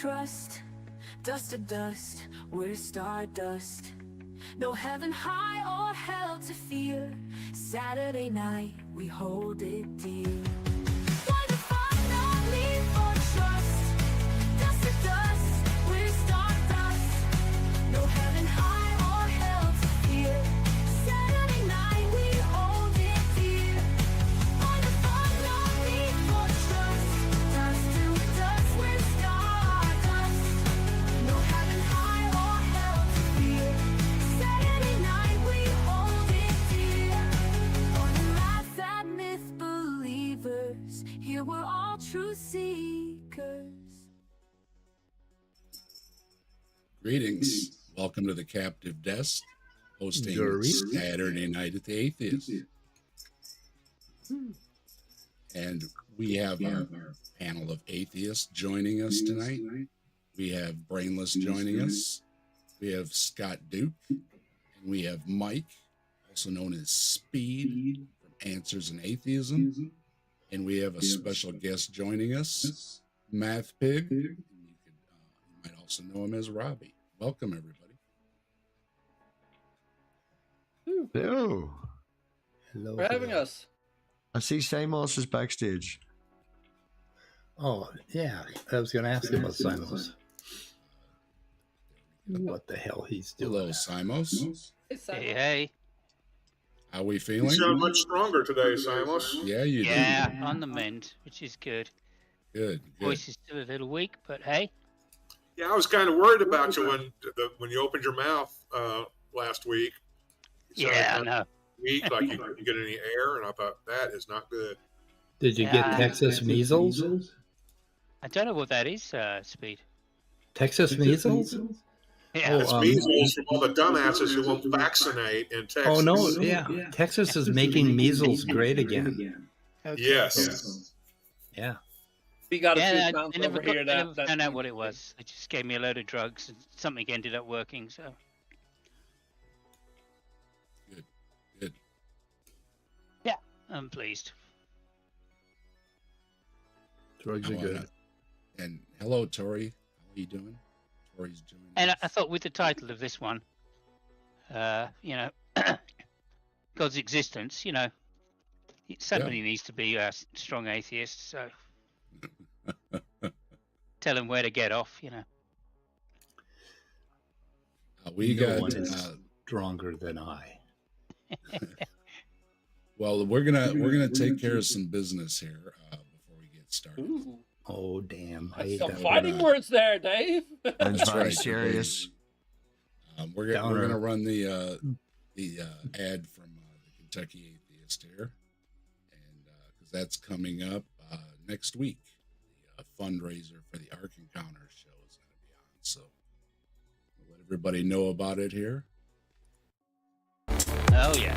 trust. Dust to dust, we're stardust. No heaven high or hell to fear. Saturday night, we hold it dear. Why the fun, no need for trust. Dust to dust, we're stardust. No heaven high or hell to fear. Saturday night, we hold it dear. Why the fun, no need for trust. Dust to dust, we're stardust. No heaven high or hell to fear. Saturday night, we hold it dear. For the math and myth believers, here we're all truth seekers. Greetings. Welcome to the Captive Desk, hosting Saturday Night at the Atheist. And we have our panel of atheists joining us tonight. We have Brainless joining us. We have Scott Duke. And we have Mike, also known as Speed, from Answers in Atheism. And we have a special guest joining us, MathPig. And you might also know him as Robbie. Welcome, everybody. Hello. Hello. For having us. I see Samos is backstage. Oh, yeah. I was going to ask him about Simos. What the hell he's doing. Hello, Simos. Hey. How we You feeling? sound much stronger today, Simos. Yeah, you Yeah, on the mend, which is good. do. Good. Voice is still a little weak, but hey. Yeah, I was kind of worried about you when you opened your mouth last week. You sounded Yeah, I kind know. of weak, like you couldn't get any air, and I thought that is not good. Did you get Texas measles? I don't know what that is, Speed. Texas measles? Yeah. It's measles from all the dumbasses who won't vaccinate in Texas. Oh, no. Yeah. Texas is making measles great again. Yes. Yeah. We got a Yeah, few I pounds never over here found that out what it was. They just gave me a load of drugs and something ended up working, so. Good. Yeah, I'm pleased. Drugs are good. And hello, Tori. How are you doing? Tori's joining And us. I thought with the title of this one, God's existence, somebody needs to be a strong atheist, so tell him where to get off, We No got one is stronger than I. well, we're gonna take care of some business here before we get started. Ooh, Oh, damn. I that's hate some that fighting word. words there, Dave. That's very right. serious. We're Downer. gonna run the ad from the Kentucky Atheist here, and because that's coming up next week. The fundraiser for the Ark Encounter show is going to be on, so we'll let everybody know about it here. Oh, yeah.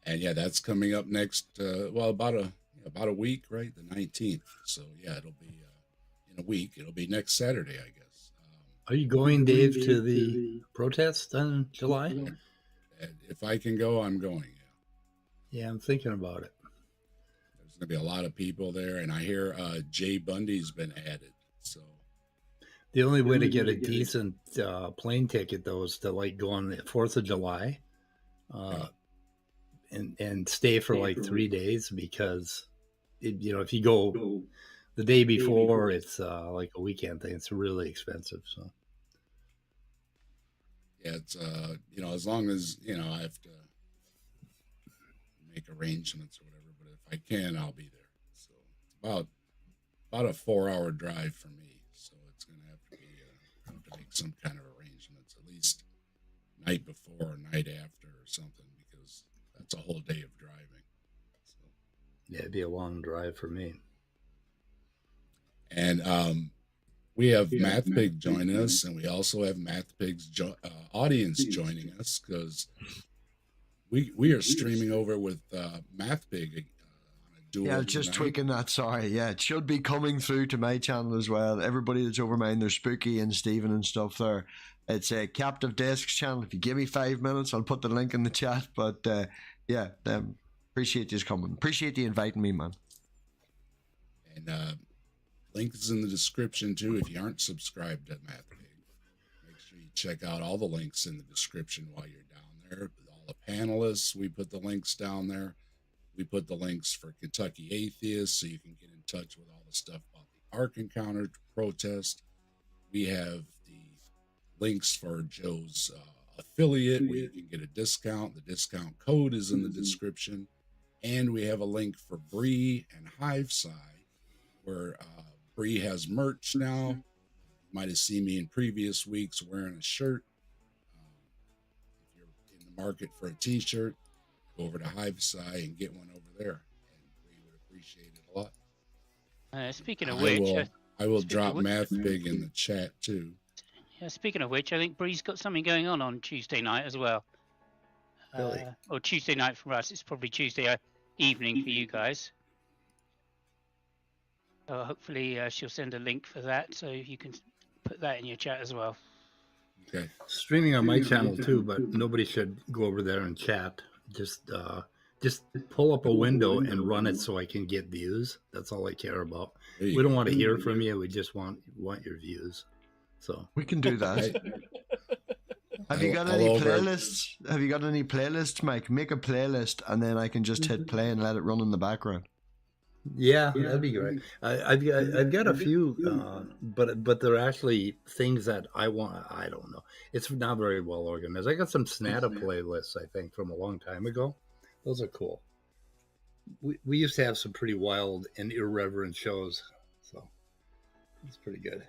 And yeah, that's coming up next. About a week, right? The 19th. So yeah, it'll be in a week. It'll be next Saturday, I guess. Are you going, Dave, to the protest in July? And if I can go, I'm going. Yeah. Yeah, I'm thinking about it. There's gonna be a lot of people there, and I hear Jay Bundy's been added. So The only way to get a decent plane ticket, though, is to go on the 4th of July. And stay for 3 days, because if you go the day before, it's like a weekend thing. It's really expensive. So yeah, it's as long as I have to make arrangements or whatever, but if I can, I'll be there. So it's about a 4-hour drive for me, so it's gonna have to be I have to make some kind of arrangements, at least night before or night after or something, because that's a whole day of driving. So. yeah, it'd be a long drive for me. And we have MathPig joining us, and we also have MathPig's audience joining us, because we are streaming over with MathPig on a dual. Yeah, just tweaking that. Sorry. Yeah, it should be coming through to my channel as well. Everybody that's over mine, there's Spooky and Steven and stuff there. It's a Captive Desks channel. If you give me 5 minutes, I'll put the link in the chat. But yeah, appreciate you coming. Appreciate you inviting me, man. And link is in the description too. If you aren't subscribed to MathPig, make sure you check out all the links in the description while you're down there. All the panelists, we put the links down there. We put the links for Kentucky Atheists, so you can get in touch with all the stuff about the Ark Encounter protest. We have the links for Joe's affiliate, where you can get a discount. The discount code is in the description. And we have a link for Bree and Hivesci, where Bree has merch now. You might have seen me in previous weeks wearing a shirt. If you're in the market for a t-shirt, go over to Hivesci and get one over there. And Bree would appreciate it a lot. Speaking of which, I will drop MathPig in the chat too. Yeah, speaking of which, I think Bree's got something going on Tuesday night as well. Really? Or Tuesday night for us. It's probably Tuesday evening for you guys. Hopefully she'll send a link for that, so you can put that in your chat as well. Okay. Streaming on my channel too, but nobody should go over there and chat. Just pull up a window and run it so I can get views. That's all I care about. We don't want to hear from you. We just want your views. So we can do that. Have you got any playlists? Have you got any playlists, Mike? Make a playlist, and then I can just hit play and let it run in the background. Yeah, that'd be great. I've got a few, but they're actually things that I want. I don't know. It's not very well organized. I got some Snata playlists, I think, from a long time ago. Those are cool. We used to have some pretty wild and irreverent shows, so it's pretty good.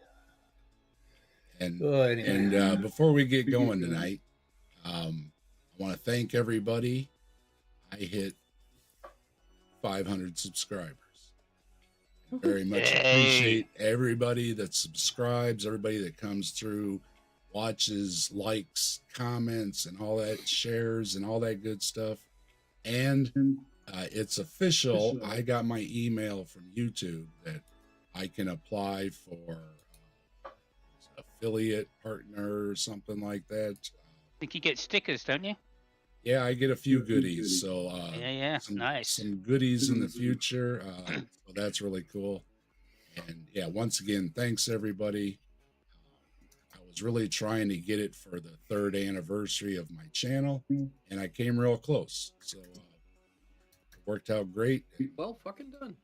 And anyway. and before we get going tonight, I want to thank everybody. I hit 500 subscribers. Very much appreciate everybody that subscribes, everybody that comes through, watches, likes, comments, and all that, shares, and all that good stuff. And it's official. I got my email from YouTube that I can apply for affiliate partner or something like that. I think you get stickers, don't you? Yeah, I get a few goodies. So yeah, nice. Some goodies in the future. So that's really cool. And yeah, once again, thanks everybody. I was really trying to get it for the 3rd anniversary of my channel, and I came real close. So it worked out great. Well, fucking done.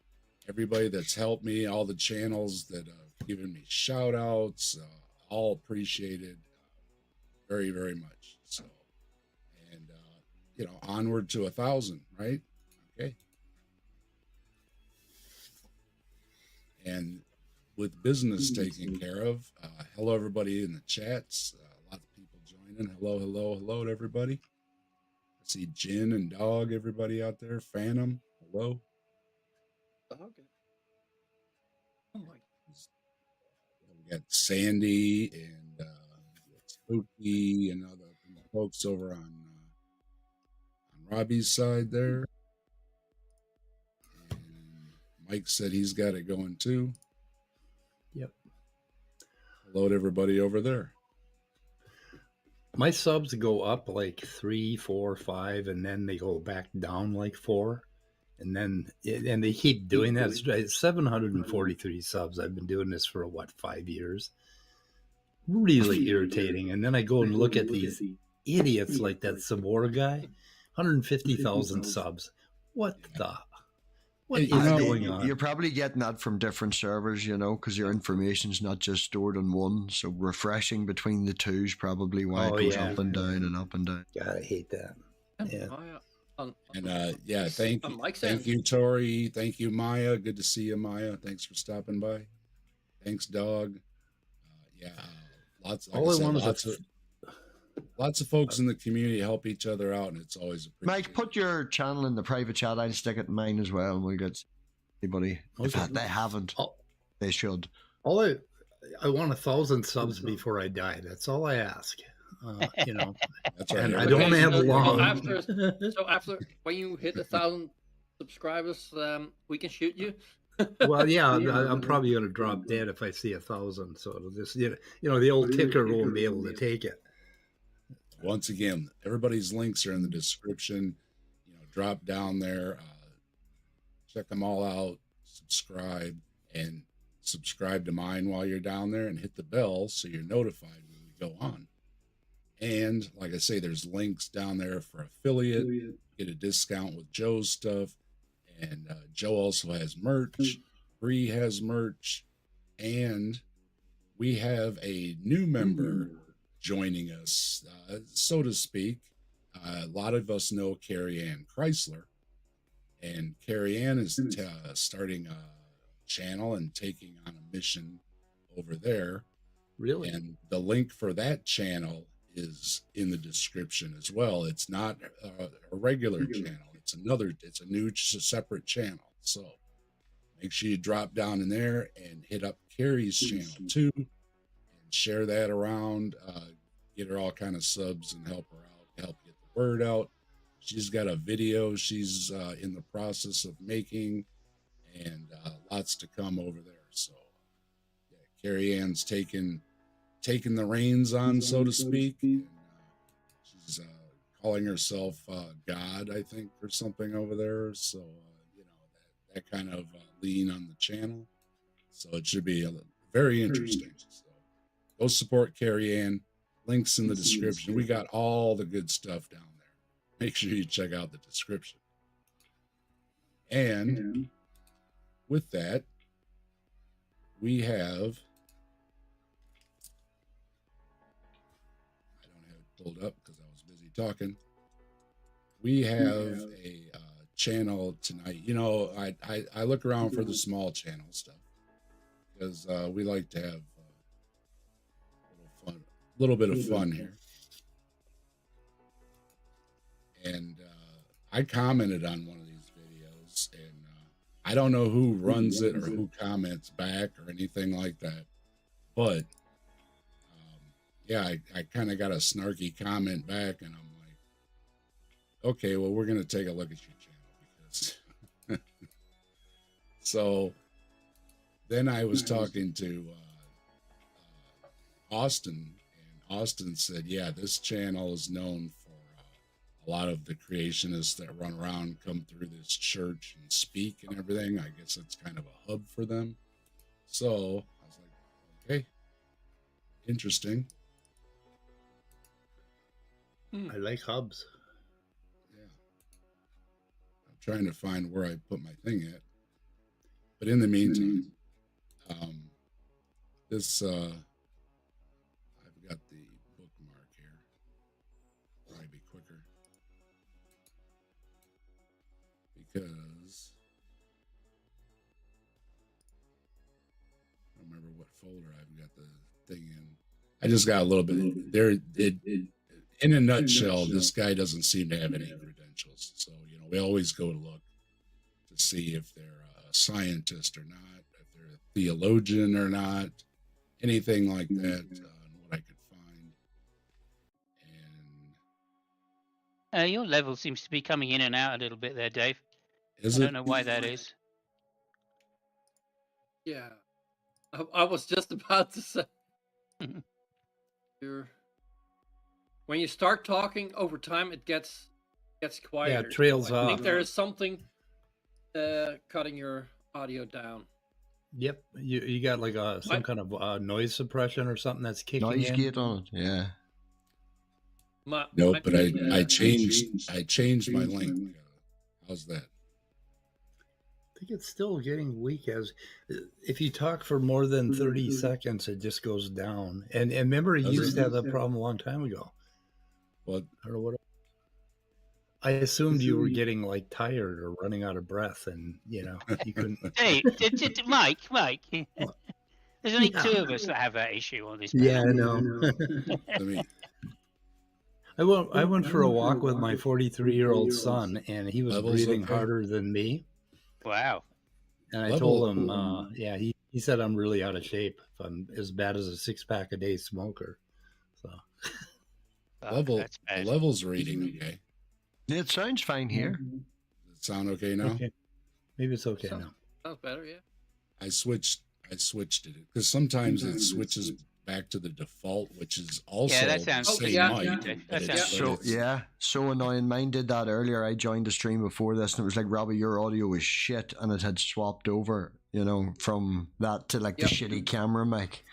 Everybody that's helped me, all the channels that have given me shout outs, all appreciated very, very much. So, and onward to 1,000, right? Okay. And with business taken care of, hello everybody in the chats. Lots of people joining. Hello, hello, hello to everybody. I see Jen and Dog, everybody out there. Phantom, hello. Okay. Oh my. We got Sandy and Spooky and other folks over on Robbie's side there. And Mike said he's got it going too. Yep. Hello to everybody over there. My subs go up like 3, 4, 5, and then they go back down like 4. And then, and they keep doing that. It's 743 subs. I've been doing this for 5 years. Really irritating. And then I go and look at these idiots like that Sabor guy, 150,000 subs. What is going on? You're probably getting that from different servers, because your information's not just stored in one. So refreshing between the two is probably why it goes up and down and up and down. God, I hate that. Yeah. And thank you, Tori. Thank you, Maya. Good to see you, Maya. Thanks for stopping by. Thanks, Dog. Lots of folks in the community help each other out, and it's always appreciated. Mike, put your channel in the private chat. I'll stick it in mine as well, and we'll get anybody. If they haven't, they should. I want 1,000 subs before I die. That's all I ask. You know, That's right. and I everybody- don't have so long. after when you hit 1,000 subscribers, we can shoot you. Well, yeah, I'm probably going to drop dead if I see 1,000. So it'll just, you know, the old ticker won't be able to take it. Once again, everybody's links are in the description. You know, drop down there, check them all out, subscribe, and subscribe to mine while you're down there, and hit the bell so you're notified when we go on. And like I say, there's links down there for affiliate, get a discount with Joe's stuff. And Joe also has merch. Bree has merch. And we have a new member joining us, so to speak. A lot of us know Carrie Ann Chrysler. And Carrie Ann is starting a channel and taking on a mission over there. Really? And the link for that channel is in the description as well. It's not a regular channel. It's a new separate channel. So make sure you drop down in there and hit up Carrie's channel too, and share that around. Get her all kind of subs and help her out, help get the word out. She's got a video she's in the process of making, and lots to come over there. So yeah, Carrie Ann's taking the reins on, so to speak. And, she's calling herself God, I think, or something over there. So, you know, that kind of lean on the channel. So it should be very interesting. So go support Carrie Ann. Links in the description. We got all the good stuff down there. Make sure you check out the description. And with that, we have, I don't have it pulled up because I was busy talking. We have a channel tonight. You know, I look around for the small channel stuff because we like to have a little bit of fun here. And I commented on one of these videos, and I don't know who runs it or who comments back or anything like that, but yeah, I kind of got a snarky comment back, and I'm like, okay, well, we're going to take a look at your channel because so then I was talking to Austin, and Austin said, yeah, this channel is known for a lot of the creationists that run around, come through this church and speak and everything. I guess it's kind of a hub for them. So I was like, okay, interesting. I like hubs. Yeah. I'm trying to find where I put my thing at. But in the meantime, this, I've got the bookmark here. Probably be quicker. Because I don't remember what folder I've got the thing in. I just got a little bit there. In a nutshell, this guy doesn't seem to have any credentials. So, you know, we always go to look to see if they're a scientist or not, if they're a theologian or not, anything like that, what I could find. And Your level seems to be coming in and out a little bit there, Dave. I don't know why that is. Yeah, I was just about to say. When you start talking over time, it gets quieter. Yeah, it trails I think off. there is something cutting your audio down. Yep, you got like some kind of noise suppression or something that's kicking Noise in. gate on it, yeah. nope, but I changed my link. How's that? I think it's still getting weak. As if you talk for more than 30 seconds, it just goes down. And remember, he used to have that problem a long time ago. What? I don't know what. I assumed you were getting like tired or running out of breath, and you know you couldn't. Hey, Mike. There's only two of us that have that issue on this. Yeah, I know. Let me. I went for a walk with my 43-year-old son, and he was Levels breathing okay? harder than me. Wow. And I told him, yeah, He said I'm really out of shape. If I'm as bad as a 6-pack a day smoker. So The level's reading okay. It sounds fine here. Does it sound okay now? okay. Maybe it's okay Sounds, now. sounds better, yeah. I switched it because sometimes it switches back to the default, which is also Yeah, that sounds the same yeah, mic, yeah. but That it's- sounds- but So it's- yeah, so annoying. Mine did that earlier. I joined the stream before this, and it was like, Robbie, your audio was shit, and it had swapped over, you know, from that to like Yep. the shitty camera mic.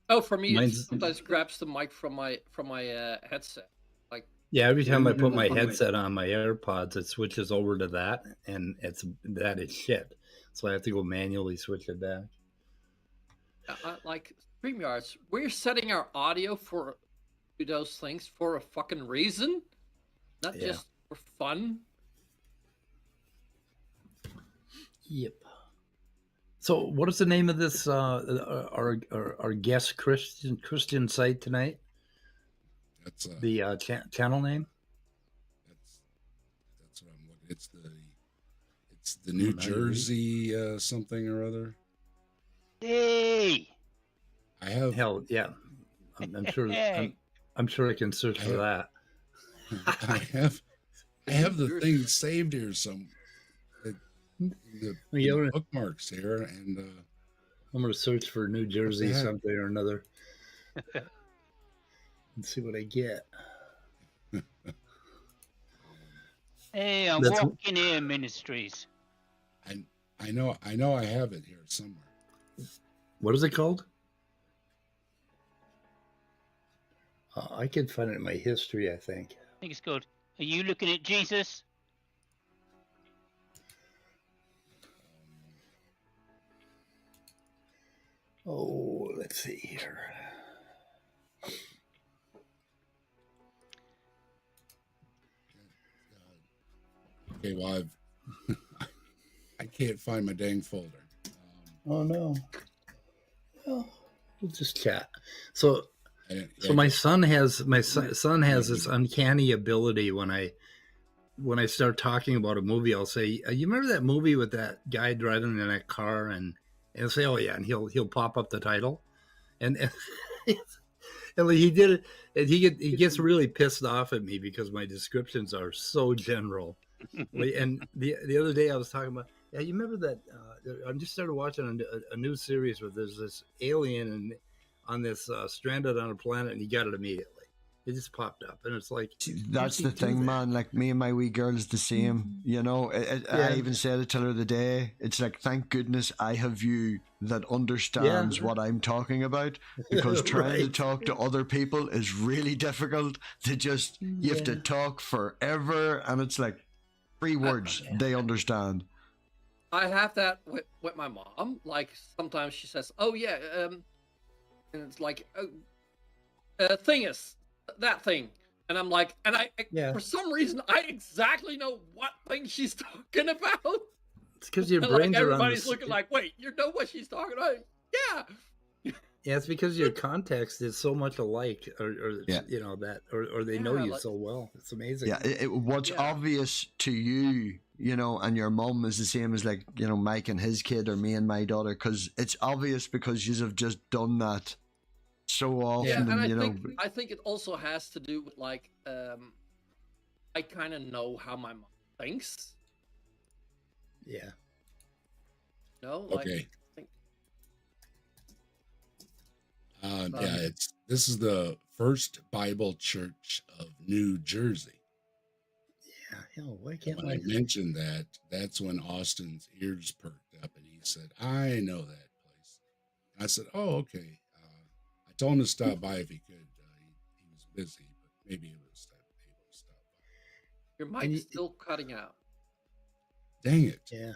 Oh, for me, it Mine's- sometimes grabs the mic from my headset. Like, Yeah, every time I put my headset on my AirPods, it switches over to that, and that is shit. So I have to go manually switch it back. like StreamYards, we're setting our audio for those things for a fucking reason, not Yeah. just for fun. Yep. So, what is the name of this our guest Christian site tonight? That's The channel name? that's what I'm looking. It's the New Jersey something or other. Hey! I have Hell, yeah. I'm sure. I'm sure I can search for that. I have the thing saved here some. The Yeah, bookmarks here, and I'm gonna search for New Jersey heck? something or another, and see what I get. Hey, I'm That's- Walking Here Ministries. I know I have it here somewhere. What is it called? I can find it in my history, I think. I think it's called Are You Looking at Jesus? Oh, let's see here. Okay, well I can't find my dang folder. Oh no. Well, we'll just chat. So Yeah, my son has this uncanny ability when I start talking about a movie, I'll say, "You remember that movie with that guy driving in that car?" And he'll say, "Oh yeah," and he'll pop up the title, and and he did it, and he gets really pissed off at me because my descriptions are so general. And the other day I was talking about, yeah, you remember that? I just started watching a new series where there's this alien and on this stranded on a planet, and he got it immediately. It just popped up, and it's like That's the thing, man. Like me and my wee girl is the same. You know, I even said it to her the day. It's like, thank goodness I have you that understands what I'm talking about, because trying to talk to other people is really difficult. You have to talk forever, and it's like 3 words they understand. I have that with my mom. Like, sometimes she says, "Oh yeah," and it's like, "Thing is that thing," and I'm like, and I for some reason I exactly know what thing she's talking about. It's because your And, brains are on everybody's the, looking like, "Wait, you know what she's talking about?" Yeah. Yeah, it's because your context is so much alike, or you know that, or they know you like- so well. It's amazing. Yeah, what's obvious to you, you know, and your mum is the same as, like, you know, Mike and his kid, or me and my daughter, because it's obvious because you have just done that so often. Yeah, and I I think it also has to do with, like, I kind of know how my mom thinks. Yeah. No, like, Okay. think- Yeah, this is the First Bible Church of New Jersey. Yeah. Hell, why can't When I mentioned that, that's when Austin's ears perked up, and he said, "I know that place." And I said, "Oh, okay." I told him to stop by if he could. He was busy, but maybe he was able to stop by. your mic's still cutting out. Dang it! Yeah.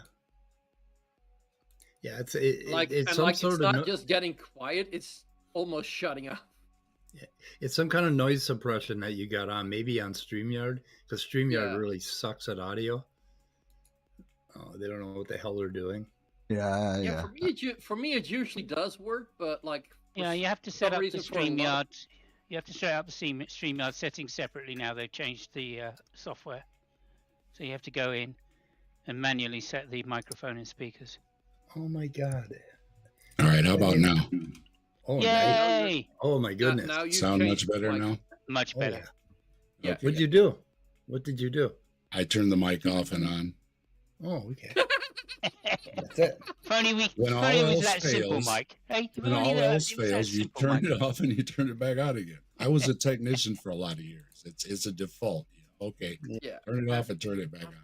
Yeah, it's Like, it's and some like, sort it's of not just getting quiet; it's almost shutting off. it's some kind of noise suppression that you got on, maybe on StreamYard, because StreamYard Yeah. really sucks at audio. Oh, they don't know what the hell they're doing. yeah. For me, it usually does work, but like, Yeah, you have to set up the reason for a lot of- StreamYard. You have to set up the StreamYard settings separately now. They've changed the software. So you have to go in and manually set the microphone and speakers. Oh my God. All right, how about now? Oh, Yay! oh my goodness. Now you Sound much changed, better like, now? Much Oh, better. Yeah. Okay. What'd you do? What did you do? I turned the mic off and on. Oh, okay. That's it. If only we, When if all only it was else that simple, fails, Mike. Hey, if When only all that- else it was that fails, you simple, turn Mike. it off and you turn it back on again. I was a technician for a lot of years. It's a default. Okay, Yeah. turn it off and turn it back on.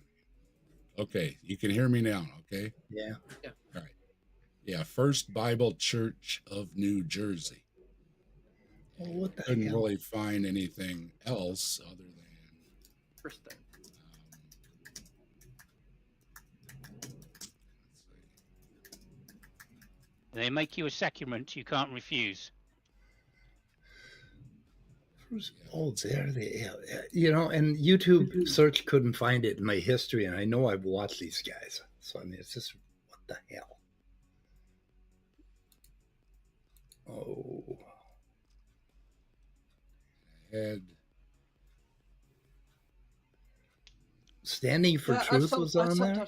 Okay, you can hear me now. Okay. Yeah. All right. Yeah, First Bible Church of New Jersey. Oh, what the Couldn't hell? really find anything else other than. Interesting. They make you a sacrament you can't refuse. Oh, there they are. You know, and YouTube search couldn't find it in my history, and I know I've watched these guys. So, I mean, it's just, what the hell? Oh. Had Standing for Truth was on there?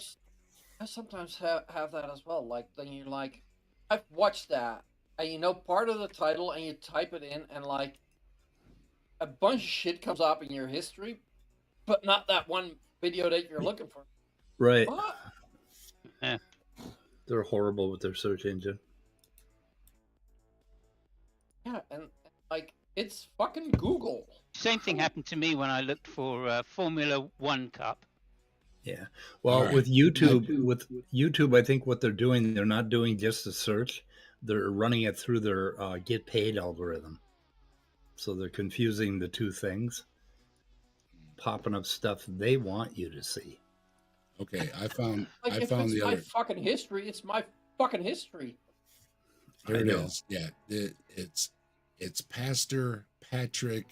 I sometimes have that as well. Like, then you're like, I've watched that, and you know part of the title, and you type it in, and like, a bunch of shit comes up in your history, but not that one video that you're looking for. Right. What? Yeah. They're horrible with their search engine. Yeah, and like, it's fucking Google. Same thing happened to me when I looked for Formula One Cup. Yeah. Well, right. with YouTube, I think what they're doing, they're not doing just a search. They're running it through their get paid algorithm. So they're confusing the two things, popping up stuff they want you to see. Okay, I found Like, I if found it's the my other. fucking history, it's my fucking history. Here I it know. is. Yeah, it's Pastor Patrick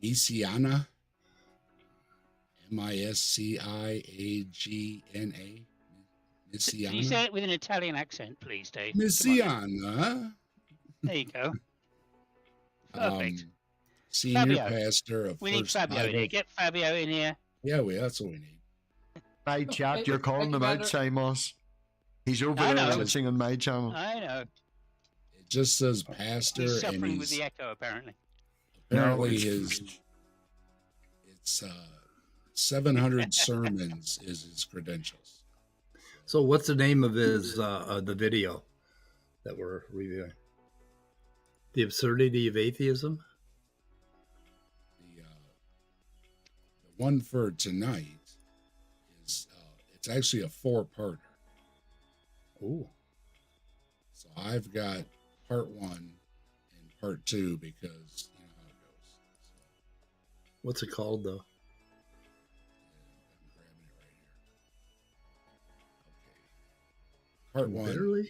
Misiana, Misciagna. Can you say it with an Italian accent, please, Dave? Come on. Misiana. There you go. Perfect. Senior Fabio. pastor of We need First Fabio in Bible. here. Get Fabio in here. Yeah, that's what we need. My chat, you're calling Make him out, better- Simos. He's over I there know. listening on my channel. I know. It just says pastor, He's and suffering with he's the echo, apparently. apparently No, it's 700 sermons is his credentials. So what's the name of his the video that we're reviewing? The Absurdity of Atheism? The one for tonight is it's actually a 4-parter. Ooh. So I've got part 1 and part 2 because you know how it goes. So, What's it called, though? I'm grabbing it right here. Okay. Part 1. Literally?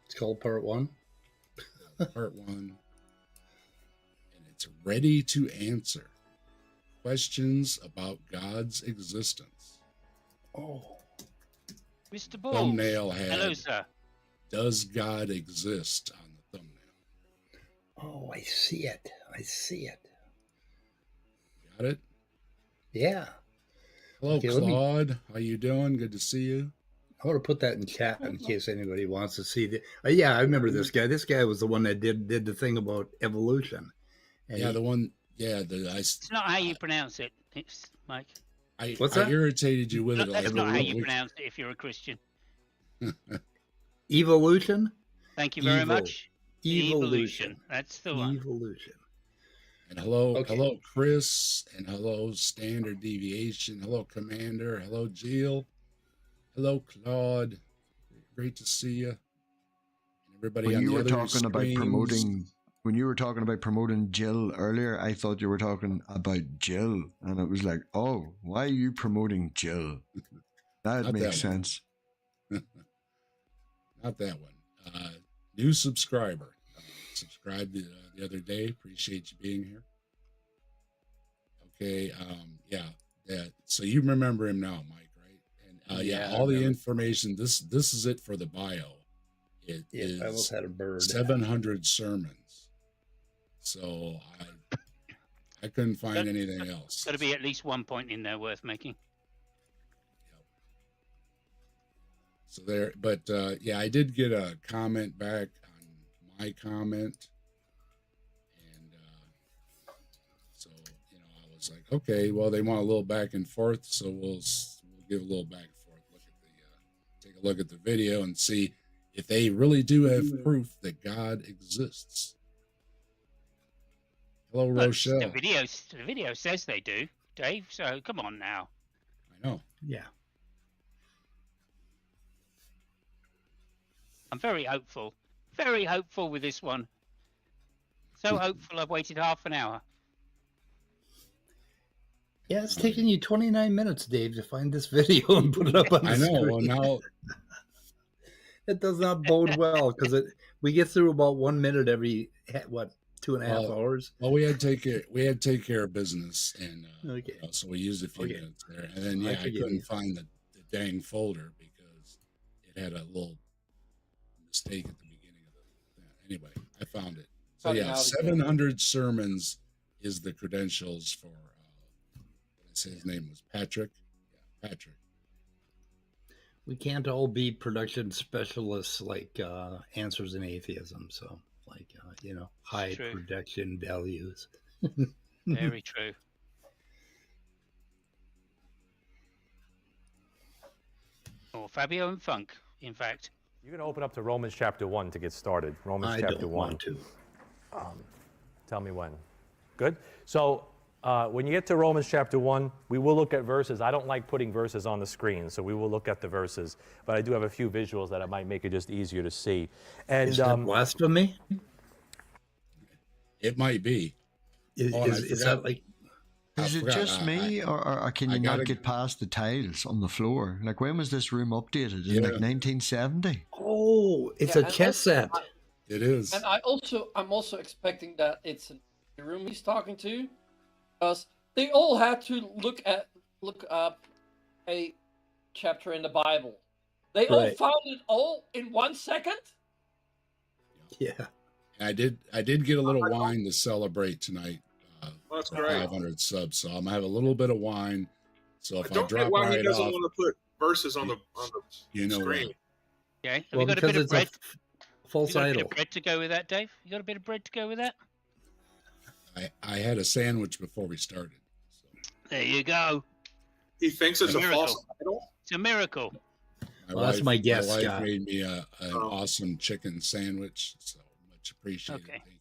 It's called Part 1? Part 1. And it's ready to answer questions about God's existence. Oh. Mr. Balls. Thumbnail had, Hello, sir. does God exist on the thumbnail? Oh, I see it. I see it. Got it? Yeah. Hello, Okay, let me- Claude. How you doing? Good to see you. I want to put that in chat in case anybody wants to see the. Yeah, I remember this guy. This guy was the one that did the thing about evolution. And Yeah, he- the one. Yeah, It's not how you pronounce it, it's Mike. What's I that? irritated you with No, it. that's like not how a you week. pronounce it if you're a Christian. Evolution. Thank you very Evil. much. Evolution. That's the one. Evolution. And hello, Okay. hello, Chris, and hello, Standard Deviation. Hello, Commander. Hello, Jill. Hello, Claude. Great to see you. And everybody When on you the were other talking about screens. promoting Jill earlier, I thought you were talking about Jill, and it was like, oh, why are you promoting Jill? That Not makes that one. sense. Not that one. New subscriber. Subscribed the other day. Appreciate you being here. Okay. Yeah. That. So you remember him now, Mike, right? And Yeah, I all the remember. information. This is it for the bio. It is I almost had a bird. 700 sermons. So I couldn't find anything else. Got to be at least one point in there worth making. So there, but yeah, I did get a comment back on my comment, and so I was like, okay, well, they want a little back and forth, so we'll give a little back and forth. Take a look at the video and see if they really do have proof that God exists. Hello, Rochelle. The video says they do, Dave. So come on now. I know. Yeah. I'm very hopeful with this one. So hopeful I've waited half an hour. Yeah, it's taking you 29 minutes, Dave, to find this video and put it up on the screen. I know. Well, now it does not bode well because we get through about 1 minute every 2.5 hours. Well, we had to take care of business, and okay. So we used a few minutes there, and then I couldn't find the dang folder because it had a little mistake at the beginning of the. Anyway, I found it. So yeah, 700 sermons is the credentials for. His name was Patrick. Yeah, Patrick. We can't all be production specialists like Answers in Atheism. So, like, high production values. Very true. Or Fabio and Funk, in fact. You're going to open up to Romans chapter 1 to get started. Romans chapter 1. Want to. Tell me when. Good. So when you get to Romans chapter 1, we will look at verses. I don't like putting verses on the screen, so we will look at the verses. But I do have a few visuals that might make it just easier to see. And is that blasphemy? It might be. Is that like... Is it just me, or can you not get past the tiles on the floor? Like, when was this room updated? In like 1970? Oh, it's a chess set. It is. And I'm also expecting that it's the room he's talking to, because they all had to look up a chapter in the Bible. They all found it all in 1 second. Yeah. I did get a little wine to celebrate tonight. That's great. 500 subs, so I'm gonna have a little bit of wine. So if I don't drop get why right he doesn't off, want to put verses on the screen. Yeah, have well, you got a bit of bread? False you got a bit idol. of bread to go with that, Dave? You got a bit of bread to go with that? I had a sandwich before we started. So. There you go. He thinks it's a false idol. It's a miracle. That's my guess. My wife Scott. made me an awesome chicken sandwich, so much appreciated. Okay. Thank you.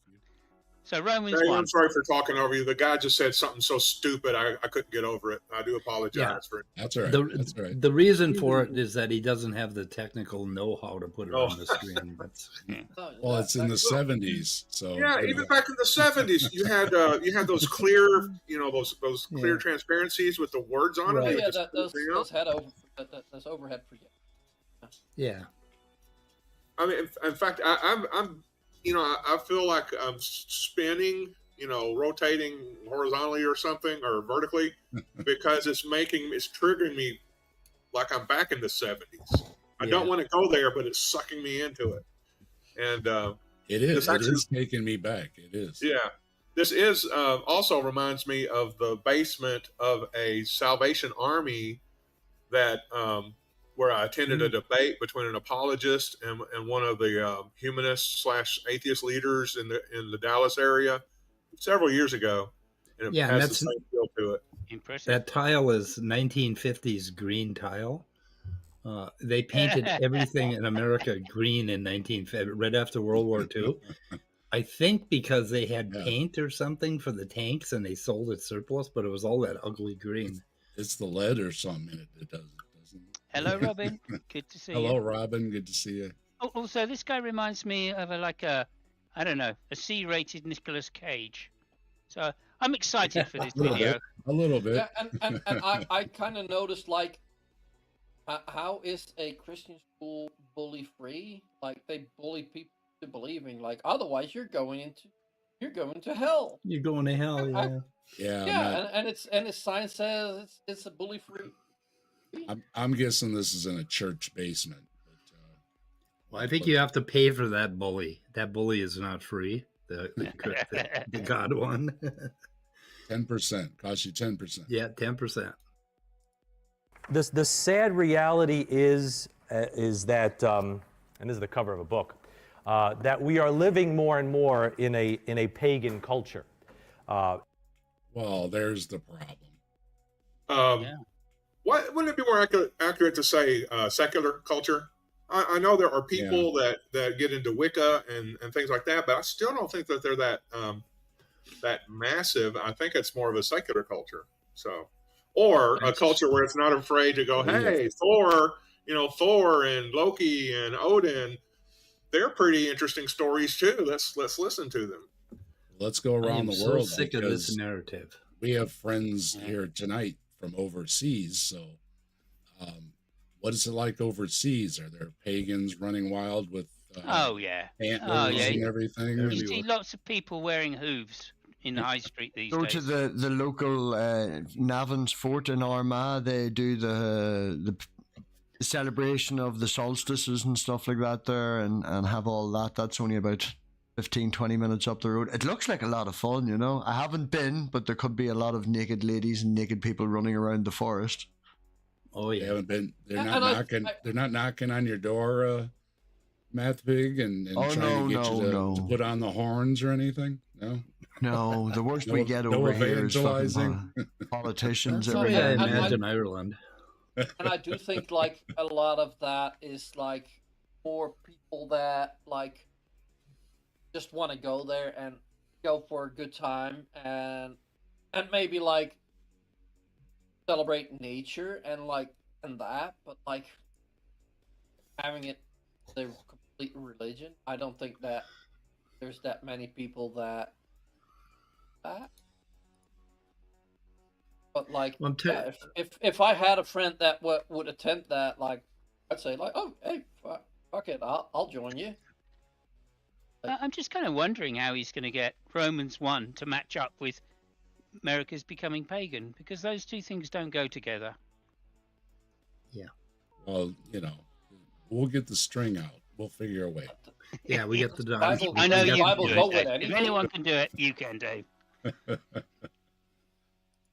So Romans Hey, 1. I'm sorry for talking over you. The guy just said something so stupid, I couldn't get over it. I do apologize for it. That's all right. That's all right. The reason for it is that he doesn't have the technical know-how to put it on the screen. Well, it's in the 70s, so Yeah, even back in the 70s, you had those clear, those clear transparencies with the words on Right. it. Yeah, those overhead projectors. Yeah. I mean, in fact, I'm I feel like I'm spinning, rotating horizontally or something, or vertically, because it's triggering me like I'm back in the 70s. I don't want to go there, but it's sucking me into it. And it is taking me back. It is. Yeah. This is also reminds me of the basement of a Salvation Army that where I attended a debate between an apologist and one of the humanist/atheist leaders in the Dallas area several years ago. And it has the same feel to it. Impressive. That tile is 1950s green tile. They painted everything in America green in right after World War II. I think because they had paint or something for the tanks and they sold it surplus, but it was all that ugly green. It's the lead or something in it that doesn't. Hello, Robin. Good to see you. Hello, Robin. Good to see you. Oh, also, this guy reminds me of a C-rated Nicolas Cage. So I'm excited for this video. A little bit. Yeah, and I kind of noticed, like, how is a Christian school bully free? Like, they bully people to believing, like, otherwise you're going to hell. You're going to hell, yeah. Yeah, and its sign says it's a bully free. I'm guessing this is in a church basement. But, well, I think you have to pay for that bully. That bully is not free. The God one. 10% costs you 10%. Yeah, 10%. The sad reality is, is that, and this is the cover of a book, that we are living more and more in a pagan culture. Well, there's the problem. Wouldn't it be more accurate to say secular culture? I know there are people that get into Wicca and things like that, but I still don't think that they're that massive. I think it's more of a secular culture. So, or a culture where it's not afraid to go, hey, Thor, Thor and Loki and Odin, they're pretty interesting stories too. Let's listen to them. Let's go around the world. So sick of this narrative. We have friends here tonight from overseas. So, what is it like overseas? Are there pagans running wild with antlers and everything? You see lots of people wearing hooves in the high street these days. Go to the local Navins fort in Armagh. They do the celebration of the solstices and stuff like that there, and have all that. That's only about 15-20 minutes up the road. It looks like a lot of fun, I haven't been, but there could be a lot of naked ladies and naked people running around the forest. Oh yeah, they haven't been. They're not knocking. They're not knocking on your door, MathPig, and trying to get you to put on the horns or anything. No, the worst we get over here is fucking politicians. That's I imagine Ireland. And I do think like a lot of that is like more people that like just want to go there and go for a good time and maybe like celebrate nature and that, but like having it their complete religion, I don't think that there's that many people that. But like, if I had a friend that would attend that, like, I'd say like, oh, hey, fuck it, I'll join you. I'm just kind of wondering how he's going to get Romans 1 to match up with America's becoming pagan, because those two things don't go together. Yeah. Well, we'll get the string out. We'll figure a way. Yeah, we get the Bible. I know you can do it. If anyone can do it, you can do.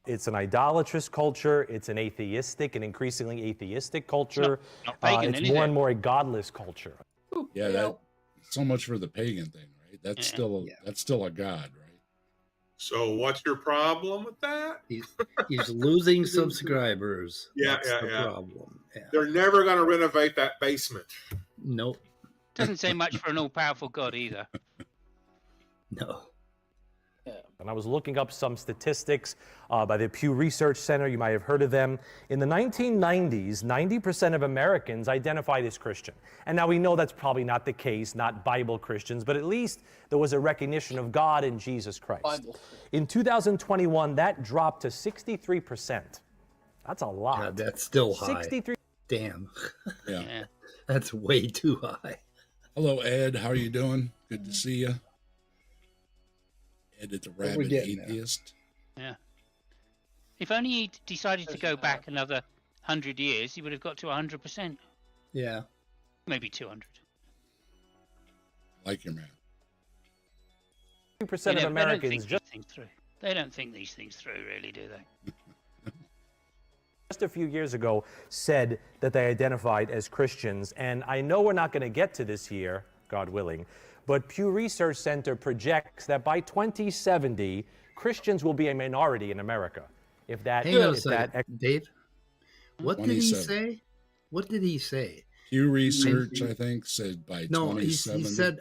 It's an idolatrous culture. It's an atheistic and increasingly atheistic culture. Not pagan, it's more and more a godless culture. Yeah, so much for the pagan thing, right? That's still a god, right? So what's your problem with that? He's losing subscribers. That's the problem. Yeah. They're never going to renovate that basement. Nope. Doesn't say much for an all-powerful God either. No. Yeah. And I was looking up some statistics by the Pew Research Center. You might have heard of them. In the 1990s, 90% of Americans identified as Christian. And now we know that's probably not the case, not Bible Christians, but at least there was a recognition of God in Jesus Christ. Bible. In 2021, that dropped to 63%. That's a lot. God, that's still high. 63. Damn. Yeah. That's way too high. Hello, Ed. How are you doing? Good to see you. Ed at the Rabid Atheist. Yeah. If only he decided to go back another 100 years, he would have got to 100%. Yeah. Maybe 200. Like your math. 2% of Americans They don't think these things through, really, do they? just a few years ago said that they identified as Christians. And I know we're not going to get to this year, God willing, but Pew Research Center projects that by 2070, Christians will be a minority in America. If that, hang on a second, Dave. What did he say? What did he say? Pew Research, I think, said by 2070. He said,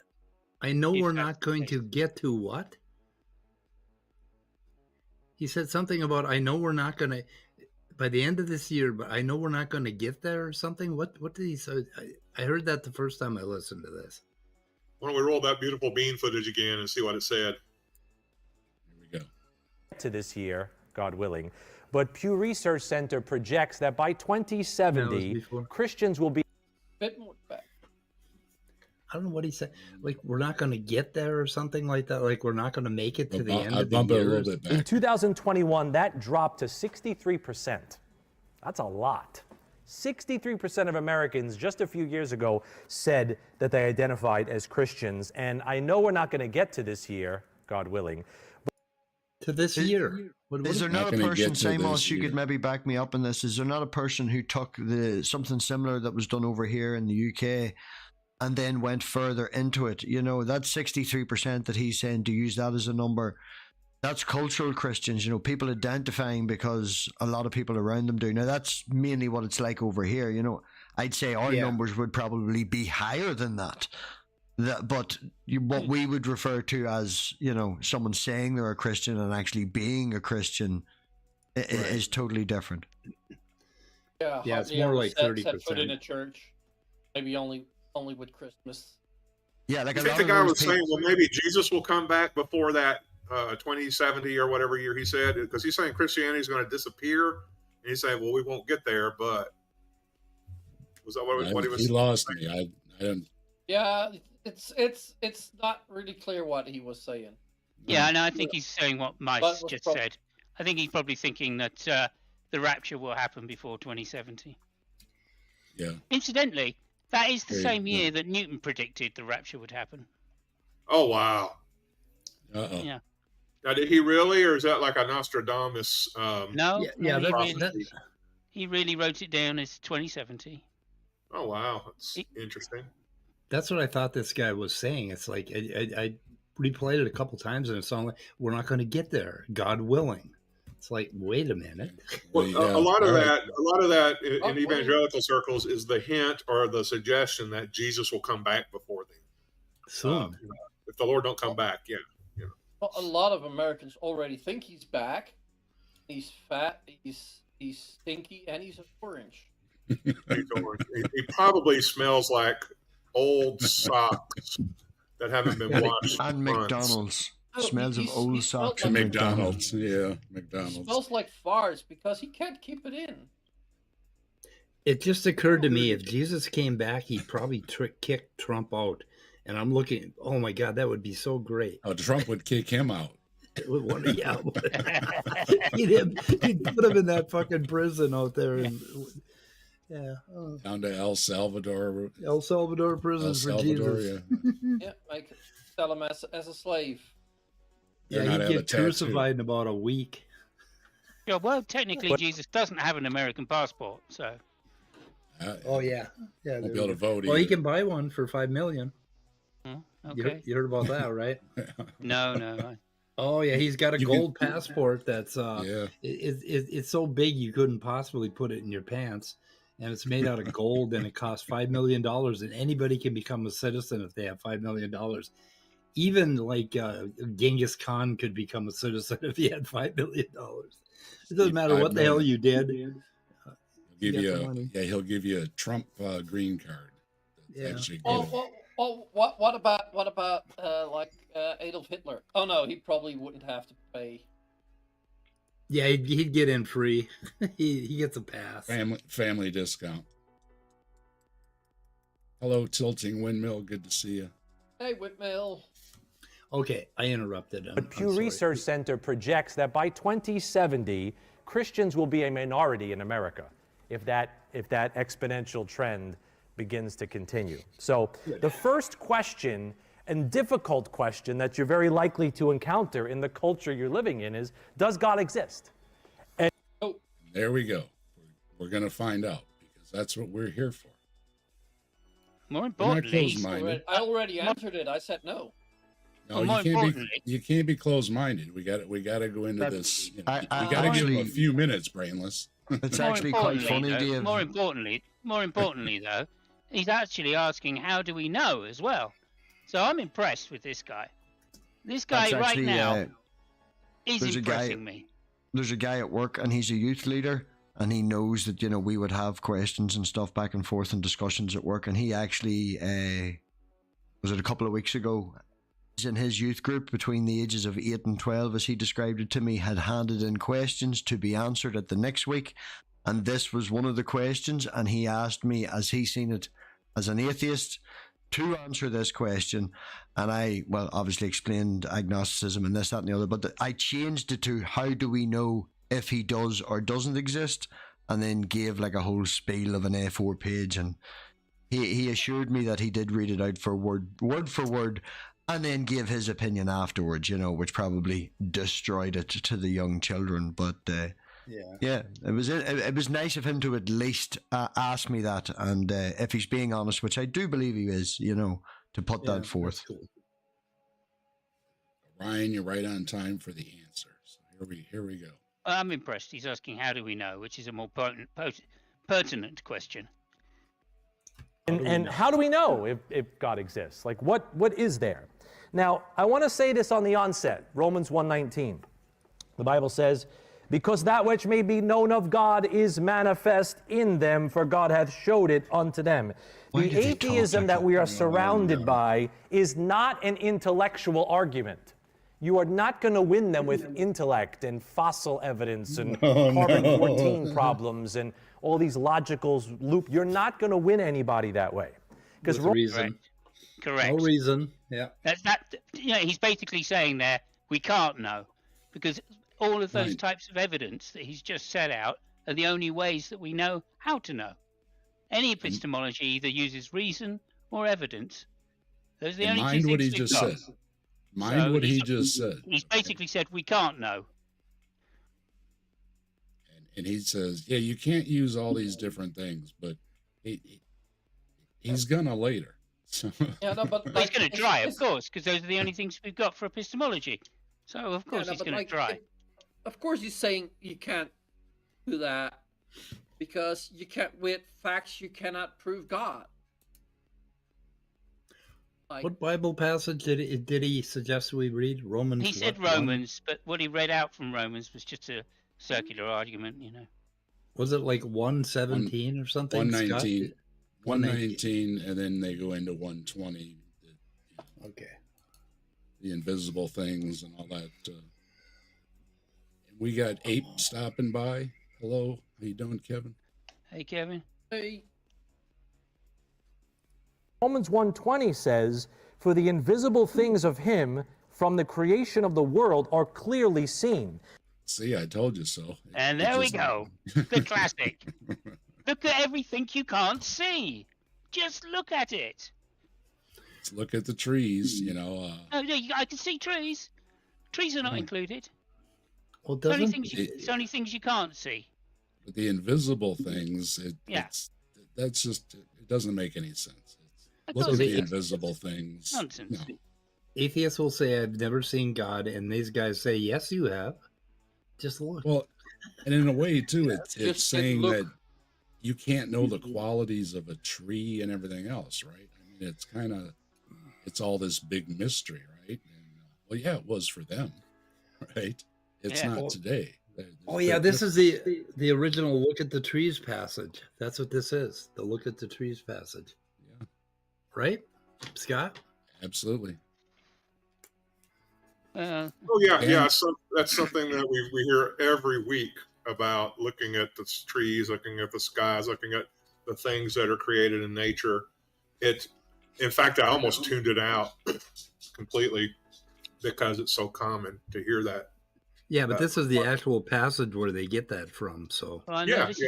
I know we're not going to get to what? He said something about, I know we're not going to, by the end of this year, but I know we're not going to get there or something. What did he say? I heard that the first time I listened to this. Why don't we roll that beautiful bean footage again and see what it said? Here we go. To this year, God willing. But Pew Research Center projects that by 2070, Christians will be... Bit more back. I don't know what he said. Like, we're not going to get there or something like that. Like, we're not going to make it to the end of the year. In 2021, that dropped to 63%. That's a lot. 63% of Americans just a few years ago said that they identified as Christians. And I know we're not going to get to this year, God willing. to this year. Is there Not not a gonna person, get to Simos, this you could year. maybe back me up on this? Is there not a person who took something similar that was done over here in the UK and then went further into it? You know, that 63% that he's saying, to use that as a number, that's cultural Christians, you know, people identifying because a lot of people around them do. Now, that's mainly what it's like over here, you know. I'd say our numbers would probably be higher than that. But what we would refer to as, you know, someone saying they're a Christian and actually being a Christian is totally different. Yeah, Yeah, it's hardly more ever like set foot in 30%. a church. Maybe only with Christmas. Yeah, like I a think lot the of guy those was people. saying, well, maybe Jesus will come back before that 2070 or whatever year he said, because he's saying Christianity is going to disappear. And he's saying, well, we won't get there, but was that what he was He saying? lost me. I don't. Yeah, it's not really clear what he was saying. Yeah, no, I think he's saying what Mice But was just prob- said. I think he's probably thinking that the rapture will happen before 2070. Yeah. Incidentally, that is the Very same good. year that Newton predicted the rapture would happen. Oh, wow. Uh-oh. Yeah. Now, did he really, or is that like a Nostradamus? No, Yeah, no, that's he really wrote it down as 2070. Oh, wow. That's interesting. That's what I thought this guy was saying. It's like I replayed it a couple times, and it sounded like we're not going to get there, God willing. It's like, wait a minute. Well, Yeah, a lot of all right. that in Oh, evangelical circles is the hint or the suggestion that Jesus will come back before then. Soon. If the Lord don't come back, yeah. Well, a lot of Americans already think he's back. He's fat. He's stinky, and he's orange. He's orange. He probably smells like old socks that haven't been washed. And in months. McDonald's. Oh, Smells of he old smelled socks like and McDonald's. Yeah, He McDonald's. smells like farts because he can't keep it in. It just occurred to me, if Jesus came back, he'd probably kick Trump out. And I'm looking, oh my God, that would be so great. Oh, Trump would kick him out. He'd put him in that fucking prison out there. And, Down to El Salvador. El Salvador prison El for Salvador, Jesus. yeah. Yeah, like sell him as a slave. They're Yeah, not he'd out of get tattoo. crucified in about a week. Yeah, well, technically, Jesus doesn't have an American passport, so. Oh, yeah. Yeah. Won't be able to vote Well, he either. can buy one for $5 million. Okay. You heard about that, right? No. Oh, yeah. He's got a You gold passport that's Yeah. it's so big you couldn't possibly put it in your pants. And it's made out of gold, and it costs $5 million. And anybody can become a citizen if they have $5 million. Even like Genghis Khan could become a citizen if he had $5 million. It doesn't matter what the hell you did. He'll give you a Trump green card. That's Yeah. actually Oh, good. what about like Adolf Hitler? Oh no, he probably wouldn't have to pay. Yeah, he'd get in free. he gets a pass. Family discount. Hello, Tilting Windmill. Good to see you. Hey, Whitmill. Okay, I interrupted. But Pew Research Center projects that by 2070, Christians will be a minority in America if that exponential trend begins to continue. So the first question and difficult question that you're very likely to encounter in the culture you're living in is, does God exist? There we go. We're going to find out because that's what we're here for. More We're not importantly, closed-minded. I already answered it. I said no. No, Well, more importantly- you can't be closed-minded. We got to go into this. You know, I we got to give them a actually- few minutes, brainless. It's more actually quite importantly, funny, though, Dave. More importantly, though, he's actually asking, how do we know as well? So I'm impressed with this guy. This guy That's right actually, now is there's a guy- impressing me. There's a guy at work and he's a youth leader and he knows that, you know, we would have questions and stuff back and forth and discussions at work. And he actually, was it a couple of weeks ago, he's in his youth group between the ages of 8 and 12, as he described it to me, had handed in questions to be answered at the next week. And this was one of the questions. And he asked me, as he seen it as an atheist, to answer this question. And I, well, obviously explained agnosticism and this, that, and the other, but I changed it to how do we know if he does or doesn't exist, and then gave like a whole spiel of an A4 page. And he assured me that he did read it out for word for word. And then gave his opinion afterwards, you know, which probably destroyed it to the young children. But yeah, it was nice of him to at least ask me that, and if he's being honest, which I do believe he is, you know, to put that forth. Cool. Ryan, you're right on time for the answer. So here we go. I'm impressed. He's asking, how do we know? Which is a more pertinent question. And how do we know if God exists? Like, what is there? Now, I want to say this on the onset. Romans 1:19. The Bible says, because that which may be known of God is manifest in them, for God hath showed it unto them. The atheism that we are surrounded by is not an intellectual argument. You are not going to win them with intellect and fossil evidence and carbon-14 problems and all these logical loop. You're not going to win anybody that way. Because reason. Correct. No reason. Yeah. You know, he's basically saying there, we can't know. Because all of those types of evidence that he's just set out are the only ways that we know how to know. Any epistemology either uses reason or evidence. Those are the only two things what he we've just got. said. Mind what he just said. He's basically said we can't know. And he says, yeah, you can't use all these different things, but he's gonna later. So. Yeah, no, but he's going to try, of course, because those are the only things we've got for epistemology. So, of course, he's going to try. Of course, he's saying you can't do that because you can't, with facts, you cannot prove God. Like, what Bible passage did he suggest we read? Romans? He said Romans, but what he read out from Romans was just a circular argument, you know. Was it like 1:17 or something? 1:19. 1:19, and then they go into 1:20. Okay. The invisible things and all that. We got Ape stopping by. Hello, how you doing, Kevin? Hey, Kevin. hey, Romans 1:20 says, for the invisible things of him from the creation of the world are clearly seen. See, I told you so. And there we go. The classic. Look at everything you can't see. Just look at it. Let's look at the trees, you know. Oh, yeah, I can see trees. Trees are not included. Well, It's only things you can't see. But the invisible things, it doesn't make any sense. Look at the invisible things. Nonsense. No. Atheists will say, I've never seen God, and these guys say, yes, you have. Just look. Well, and in a way, too, it's saying look. that you can't know the qualities of a tree and everything else, right? I mean, it's all this big mystery, right? And, well, yeah, it was for them, right? It's not today. This is the original look at the trees passage. That's what this is, the look at the trees passage. Yeah. Right, Scott? Absolutely. So that's something that we hear every week about looking at the trees, looking at the skies, looking at the things that are created in nature. In fact, I almost tuned it out completely because it's so common to hear that. Yeah, but this is the actual passage where they get that from. So well, I know this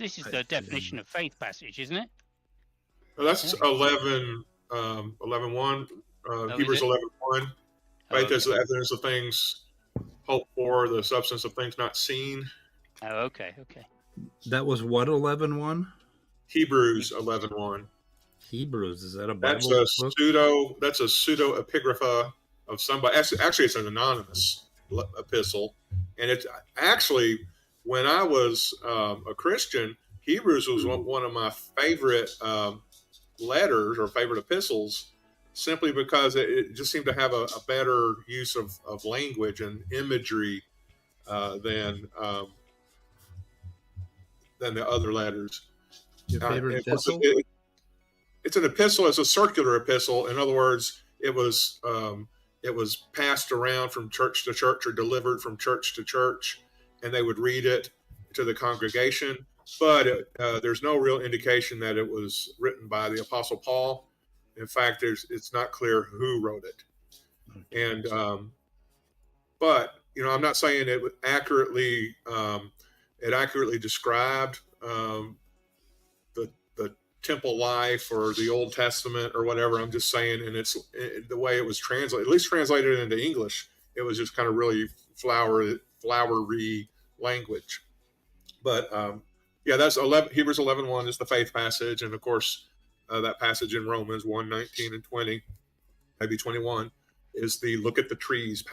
is the definition of faith passage, isn't it? Well, that's 11:1, Hebrews 11:1. Faith is the evidence of things hoped for, the substance of things not seen. Oh, okay. that was what 11:1? Hebrews 11:1. Hebrews, is that a Bible book? That's a pseudo epigrapha of somebody. Actually, it's an anonymous epistle, and it's actually, when I was a Christian, Hebrews was one of my favorite letters or favorite epistles, simply because it just seemed to have a better use of language and imagery than the other letters. Your favorite epistle? It's an epistle. It's a circular epistle. In other words, it was passed around from church to church or delivered from church to church, and they would read it to the congregation. But there's no real indication that it was written by the Apostle Paul. In fact, it's not clear who wrote it. And but I'm not saying it accurately described the temple life or the Old Testament or whatever. I'm just saying, and it's the way it was translated, at least translated into English. It was just kind of really flowery language. But yeah, that's 11, Hebrews 11:1 is the faith passage, and of course that passage in Romans 1:19 and 20, maybe 21, is the look at the trees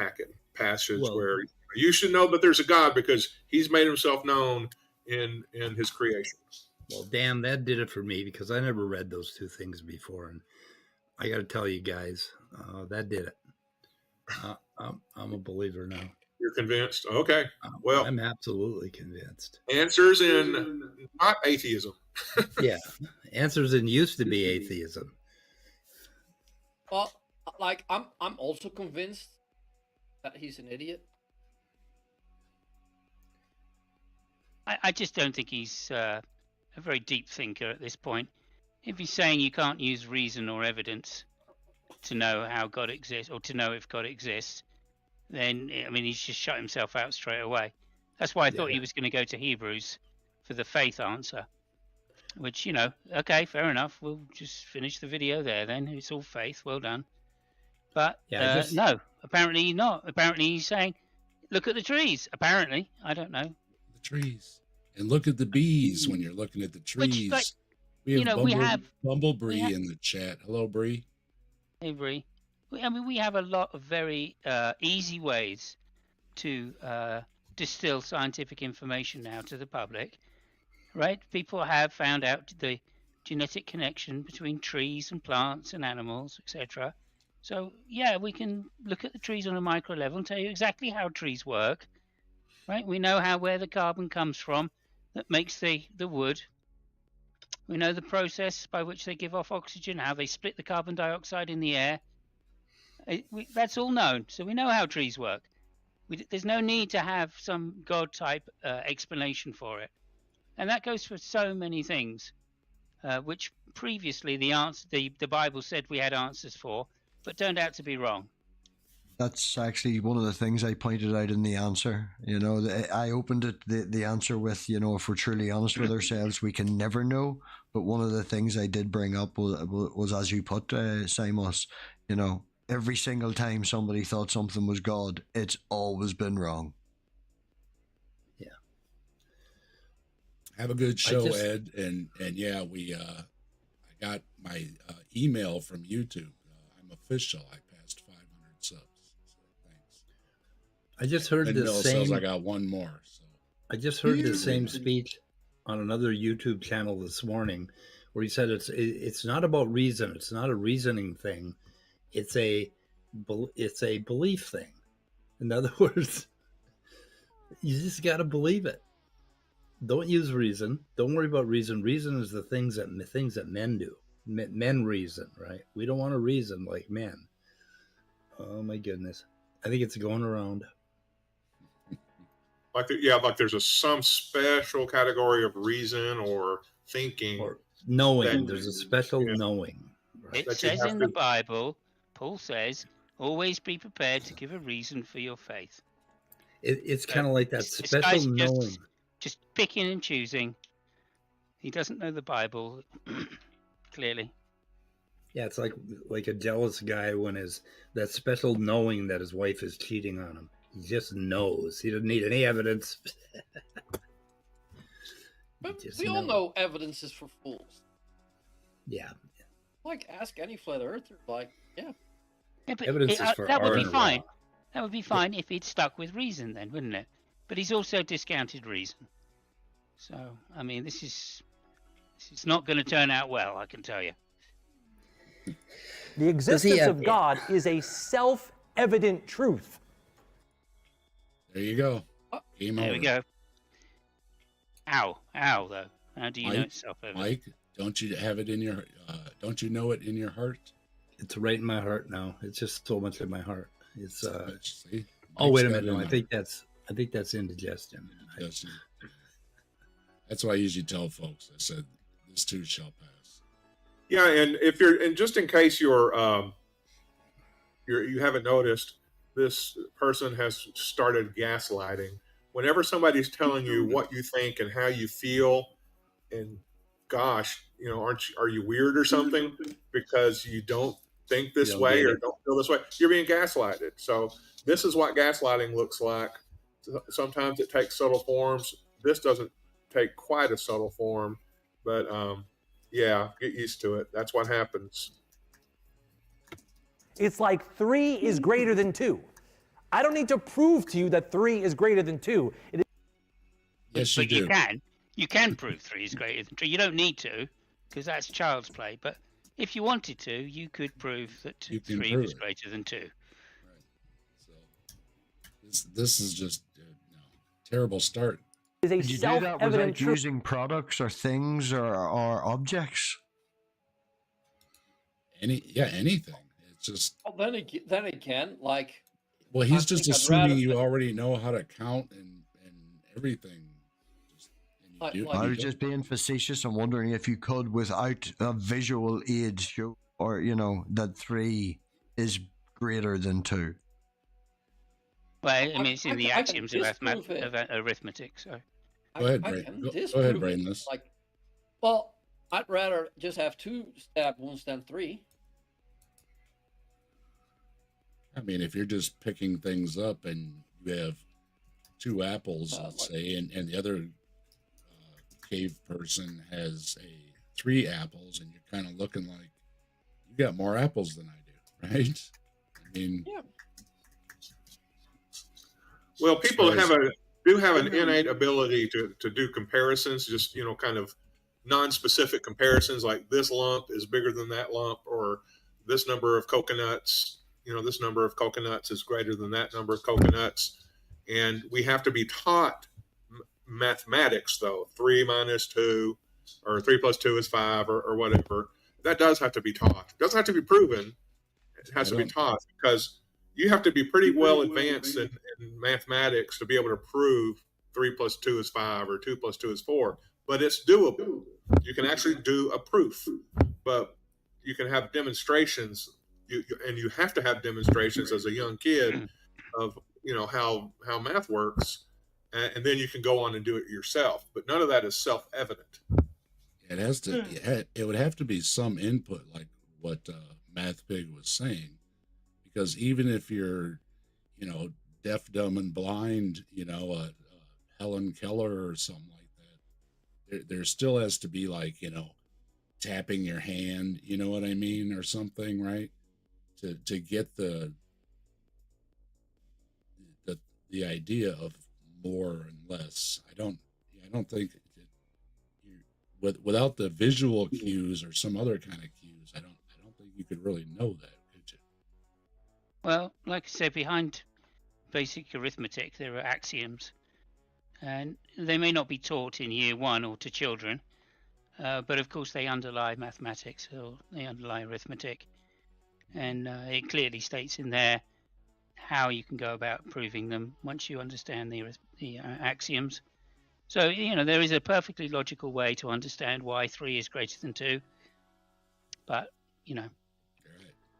passage, where you should know that there's a God because He's made Himself known in His creation. Well, Dan, that did it for me because I never read those two things before, and I got to tell you guys, that did it. I'm a believer now. You're convinced? Okay. Well, I'm absolutely convinced. Answers in not atheism. Yeah, answers in used to be atheism. Well, like I'm also convinced that he's an idiot. I just don't think he's a very deep thinker at this point. If he's saying you can't use reason or evidence to know how God exists or to know if God exists, then, I mean, he's just shut himself out straight away. That's why I thought he was going to go to Hebrews for the faith answer, which, you know, okay, fair enough. We'll just finish the video there then. It's all faith. Well done. But no, apparently not. Apparently he's saying, look at the trees. Apparently. I don't know. The trees. And look at the bees when you're looking at the trees. Which, like, we have Bumblebee in the chat. Hello, Bree. Hey, Bree. I mean, we have a lot of very easy ways to distill scientific information now to the public, right? People have found out the genetic connection between trees and plants and animals, etc. So, yeah, we can look at the trees on a micro level and tell you exactly how trees work, right? We know where the carbon comes from that makes the wood. We know the process by which they give off oxygen, how they split the carbon dioxide in the air. That's all known, so we know how trees work. There's no need to have some God-type explanation for it. And that goes for so many things, which previously the Bible said we had answers for, but turned out to be wrong. That's actually one of the things I pointed out in the answer. You know, I opened it, the answer with, you know, if we're truly honest with ourselves, we can never know. But one of the things I did bring up was as you put, Simos, you know, every single time somebody thought something was God, it's always been wrong. Yeah. Have a good show, Ed. And yeah, I got my email from YouTube. I'm official. I passed 500 subs. So thanks. I just heard the same. Says I got one more. So I just heard the same speech on another YouTube channel this morning, where he said it's not about reason. It's not a reasoning thing. It's a belief thing. In other words, you just got to believe it. Don't use reason. Don't worry about reason. Reason is the things that men do. Men reason, right? We don't want to reason like men. Oh my goodness! I think it's going around. Like there's some special category of reason or thinking or knowing. There's a special knowing. Right? It says in the Bible, Paul says, always be prepared to give a reason for your faith. It's kind of like that special knowing. Just picking and choosing. He doesn't know the Bible, clearly. Yeah, it's like a jealous guy when that special knowing that his wife is cheating on him. He just knows. He doesn't need any evidence. But we all know evidence is for fools. Yeah. Like, ask any flat earther. Like, yeah. But evidence is for that would be law. fine. That would be fine if he'd stuck with reason, then, wouldn't it? But he's also discounted reason. So, I mean, this is not going to turn out well, I can tell you. The existence of God is a self-evident truth. There you go. There we go. Ow, though. How do you know it's self-evident? Mike, don't you have it in your? Don't you know it in your heart? It's right in my heart now. It's just so much in my heart. It's See? Oh, wait a minute. No, I think that's indigestion. That's why I usually tell folks. I said, "This too shall pass." Yeah, and just in case you haven't noticed, this person has started gaslighting. Whenever somebody's telling you what you think and how you feel, and gosh, are you weird or something because you don't think this don't way get or it. don't feel this way? You're being gaslighted. So this is what gaslighting looks like. Sometimes it takes subtle forms. This doesn't take quite a subtle form, but yeah, get used to it. That's what happens. It's like 3 is greater than 2. I don't need to prove to you that 3 is greater than 2. Yes, you But do. you can prove 3 is greater than 2. You don't need to, because that's child's play. But if you wanted to, you could prove that You can 3 prove was it. greater than 2. Right. So this is just no, terrible start. Is a Did you do that self-evident without truth. using products or things or objects? Anything. It's just Well, then again, like, well, he's I just think I'd assuming rather- you already know how to count and everything. Like- you like- I was just being facetious and wondering if you could, without a visual aid, show, or that 3 is greater than 2. Well, I mean, it's in I the can- I can axioms of, disprove it. arithmetic. So Go ahead, I Brain. can Go ahead, disprove it. Brainless. Like, well, I'd rather just have 2 stab wounds than 3. I mean, if you're just picking things up and you have 2 apples, let's say, and the other cave person has 3 apples, and you're kind of looking like you got more apples than I do, right? I mean, Yeah. Well, people Whereas- do have an innate ability to do comparisons, just kind of non-specific comparisons, like this lump is bigger than that lump, or this number of coconuts, this number of coconuts is greater than that number of coconuts. And we have to be taught mathematics, though. 3 minus 2, or 3 plus 2 is 5, or whatever. That does have to be taught. It doesn't have to be proven. It has to be taught, because you have to be pretty well advanced in mathematics to be able to prove 3 plus 2 is 5 or 2 plus 2 is 4. But it's doable. You can actually do a proof, but you can have demonstrations. And you have to have demonstrations as a young kid of how math works, and then you can go on and do it yourself. But none of that is self-evident. it has to. It would have to be some input, like what MathPig was saying, because even if you're, deaf, dumb, and blind, Helen Keller or something like that, there still has to be like tapping your hand, you know what I mean, or something, right? To get the idea of more and less. I don't think without the visual cues or some other kind of cues, I don't think you could really know that, could you? well, like I said, behind basic arithmetic, there are axioms, and they may not be taught in year 1 or to children, but of course they underlie mathematics, or they underlie arithmetic. And it clearly states in there how you can go about proving them once you understand the axioms. So, there is a perfectly logical way to understand why 3 is greater than 2. But,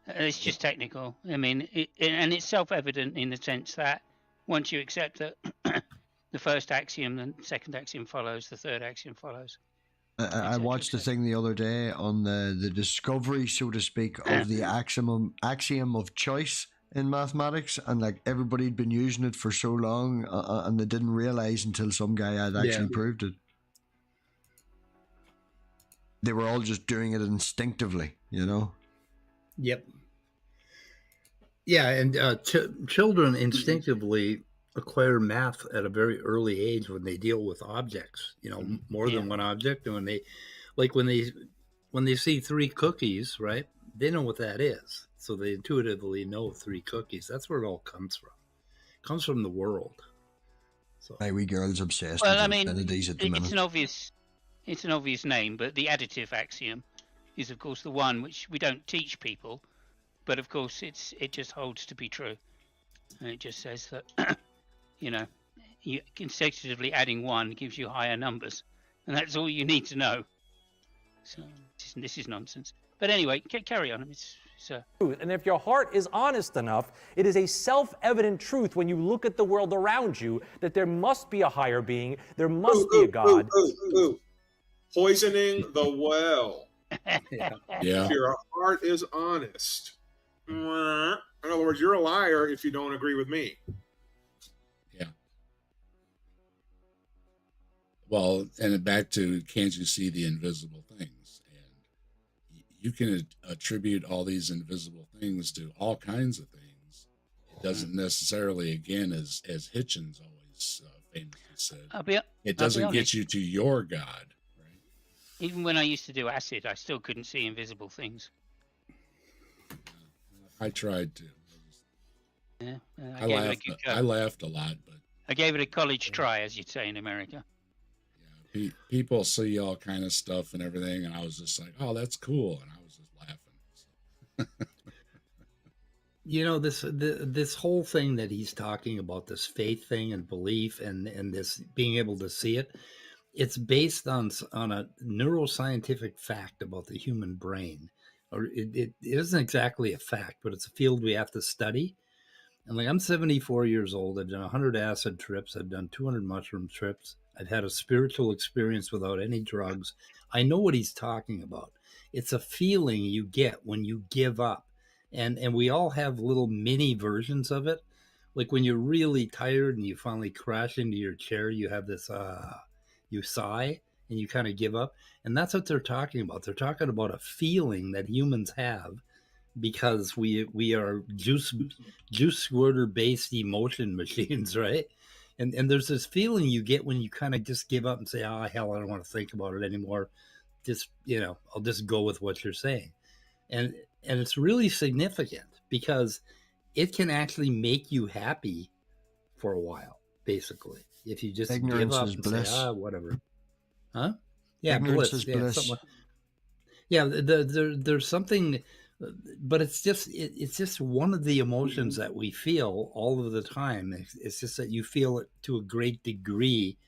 it's just technical. I mean, and it's self-evident in the sense that once you accept that the first axiom, the second axiom follows, the third axiom follows. I watched the thing the other day on the discovery, so to speak, of the axiom of choice in mathematics, and like everybody had been using it for so long, and they didn't realize until some guy had actually proved it. They were all just doing it instinctively, Yep. Yeah, and children instinctively acquire math at a very early age when they deal with objects, more than one object. And when they see 3 cookies, right, they know what that is. So they intuitively know 3 cookies. That's where it all comes from. It comes from the world. So My wee girl's obsessed Well, with I mean, infinities at the minute. it's an obvious name, but the additive axiom is, of course, the one which we don't teach people, but of course it just holds to be true. And it just says that you consecutively adding 1 gives you higher numbers, and that's all you need to know. So this is nonsense. But anyway, carry on. And if your heart is honest enough, it is a self-evident truth when you look at the world around you that there must be a higher being, there must be a God. poisoning the well. Yeah. Yeah. If your heart is honest. In other words, you're a liar if you don't agree with me. Yeah. Well, and back to, can't you see the invisible things? And you can attribute all these invisible things to all kinds of things. It doesn't necessarily, again, as Hitchens always famously said, it doesn't get you to your God. Right? Even when I used to do acid, I still couldn't see invisible things. I tried to. Yeah, I laughed a lot, but I gave it a college try, as you'd say in America. yeah, people see all kind of stuff and everything, and I was just like, "Oh, that's cool," and I was just laughing. You know, this whole thing that he's talking about, this faith thing and belief and this being able to see it, it's based on a neuroscientific fact about the human brain. Or it isn't exactly a fact, but it's a field we have to study. And like, I'm 74 years old. I've done 100 acid trips. I've done 200 mushroom trips. I've had a spiritual experience without any drugs. I know what he's talking about. It's a feeling you get when you give up. And we all have little mini versions of it. Like when you're really tired and you finally crash into your chair, you have this, you sigh and you kind of give up. And that's what they're talking about. They're talking about a feeling that humans have because we are juice squirter based emotion machines, right? And there's this feeling you get when you kind of just give up and say, oh, hell, I don't want to think about it anymore. Just, I'll just go with what you're saying. And it's really significant because it can actually make you happy for a while, basically. If you just Ignorance give up is and bliss. say, whatever. Huh? Yeah, Ignorance bliss. is bliss. Somewhat. Yeah, there's something, but it's just one of the emotions that we feel all of the time. It's just that you feel it to a great degree.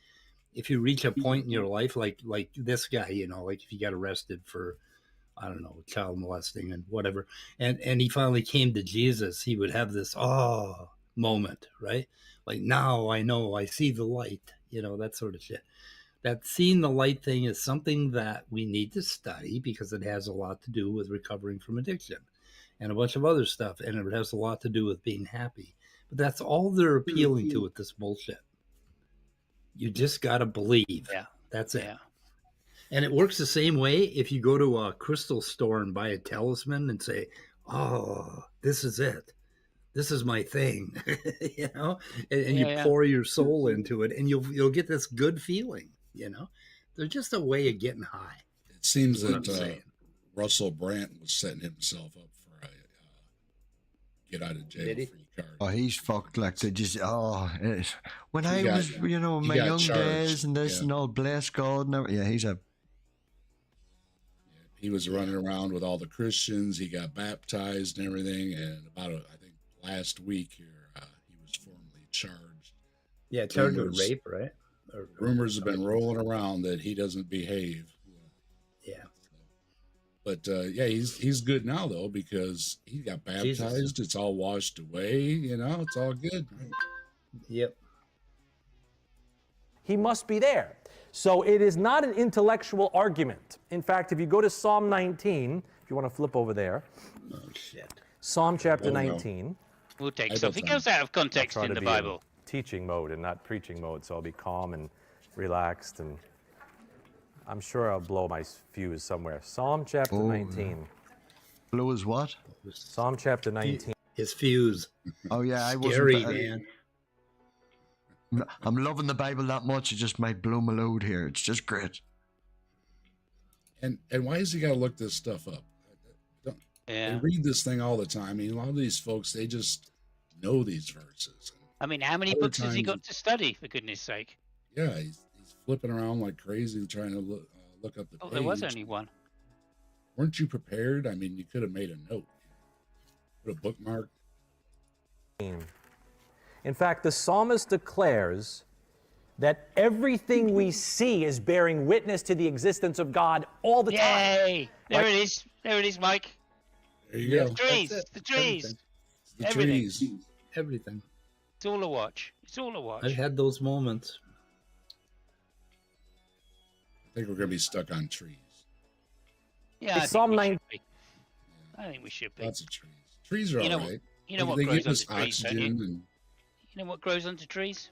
If you reach a point in your life, like this guy, like if you got arrested for, I don't know, child molesting and whatever, and he finally came to Jesus, he would have this moment, right? Like, now I know, I see the light, that sort of shit. That seeing the light thing is something that we need to study because it has a lot to do with recovering from addiction and a bunch of other stuff. And it has a lot to do with being happy. But that's all they're appealing to with this bullshit. You just got to believe. Yeah. That's it. Yeah. And it works the same way if you go to a crystal store and buy a talisman and say, oh, this is it. This is my thing, and you pour your soul into it and you'll get this good feeling, They're just a way of getting high. It seems that Russell Brand was setting himself up for a get out of jail free card. Oh, he's fucked. Like they just when I was my young days and this and all, bless God. Never, he's a. He was running around with all the Christians. He got baptized and everything. And I think last week here, he was formally charged. Yeah, charged with rape, right? Rumors have been rolling around that he doesn't behave. Yeah. But he's good now though because he got baptized. Jesus. It's all washed away. It's all good. Yep. He must be there. So it is not an intellectual argument. In fact, if you go to Psalm 19, if you want to flip over there. Oh, shit. Psalm chapter 19. We'll take something else out of context in the Bible. Teaching mode and not preaching mode, so I'll be calm and relaxed, and I'm sure I'll blow my fuse somewhere. Psalm chapter 19. Blow his what? Psalm chapter 19. His fuse. Oh yeah, I was scary, man. I'm loving the Bible that much. It just might blow my load here. It's just great. And why has he got to look this stuff up? They read this thing all the time. I mean, a lot of these folks, they just know these verses. I mean, how many books has he got to study, for goodness sake? Yeah, he's flipping around like crazy trying to look up the page. There was only one. Weren't you prepared? I mean, you could have made a note. Put a bookmark. In fact, the psalmist declares that everything we see is bearing witness to the existence of God all the time. Yay! There it is. There it is, Mike. There you go. The trees. The trees. The trees. Everything. It's all a watch. It's all a watch. I've had those moments. think we're gonna be stuck on trees. Yeah, I Psalm think we 9. should be. I think we should be. Lots of trees. Trees are You know all what- right. You know what They grows give us under trees, don't oxygen you? and You know what grows under trees?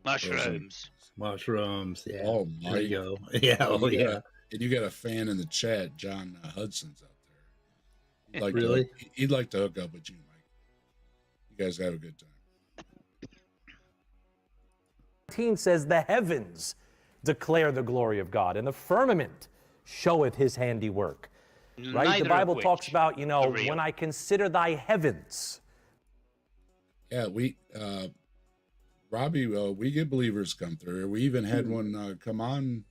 Mushrooms. Mushrooms. Yeah. oh There my. you go. Yeah. Oh, you yeah. got- and you got a fan in the chat, John Hudson's out there. He'd like Really? he'd like to hook up with you, Mike. You guys have a good time. 19 says, the heavens declare the glory of God, and the firmament showeth his handiwork. Right? Neither The of Bible which talks about, are real. when I consider thy heavens. Yeah, we Robbie, we get believers come through. We even had one come on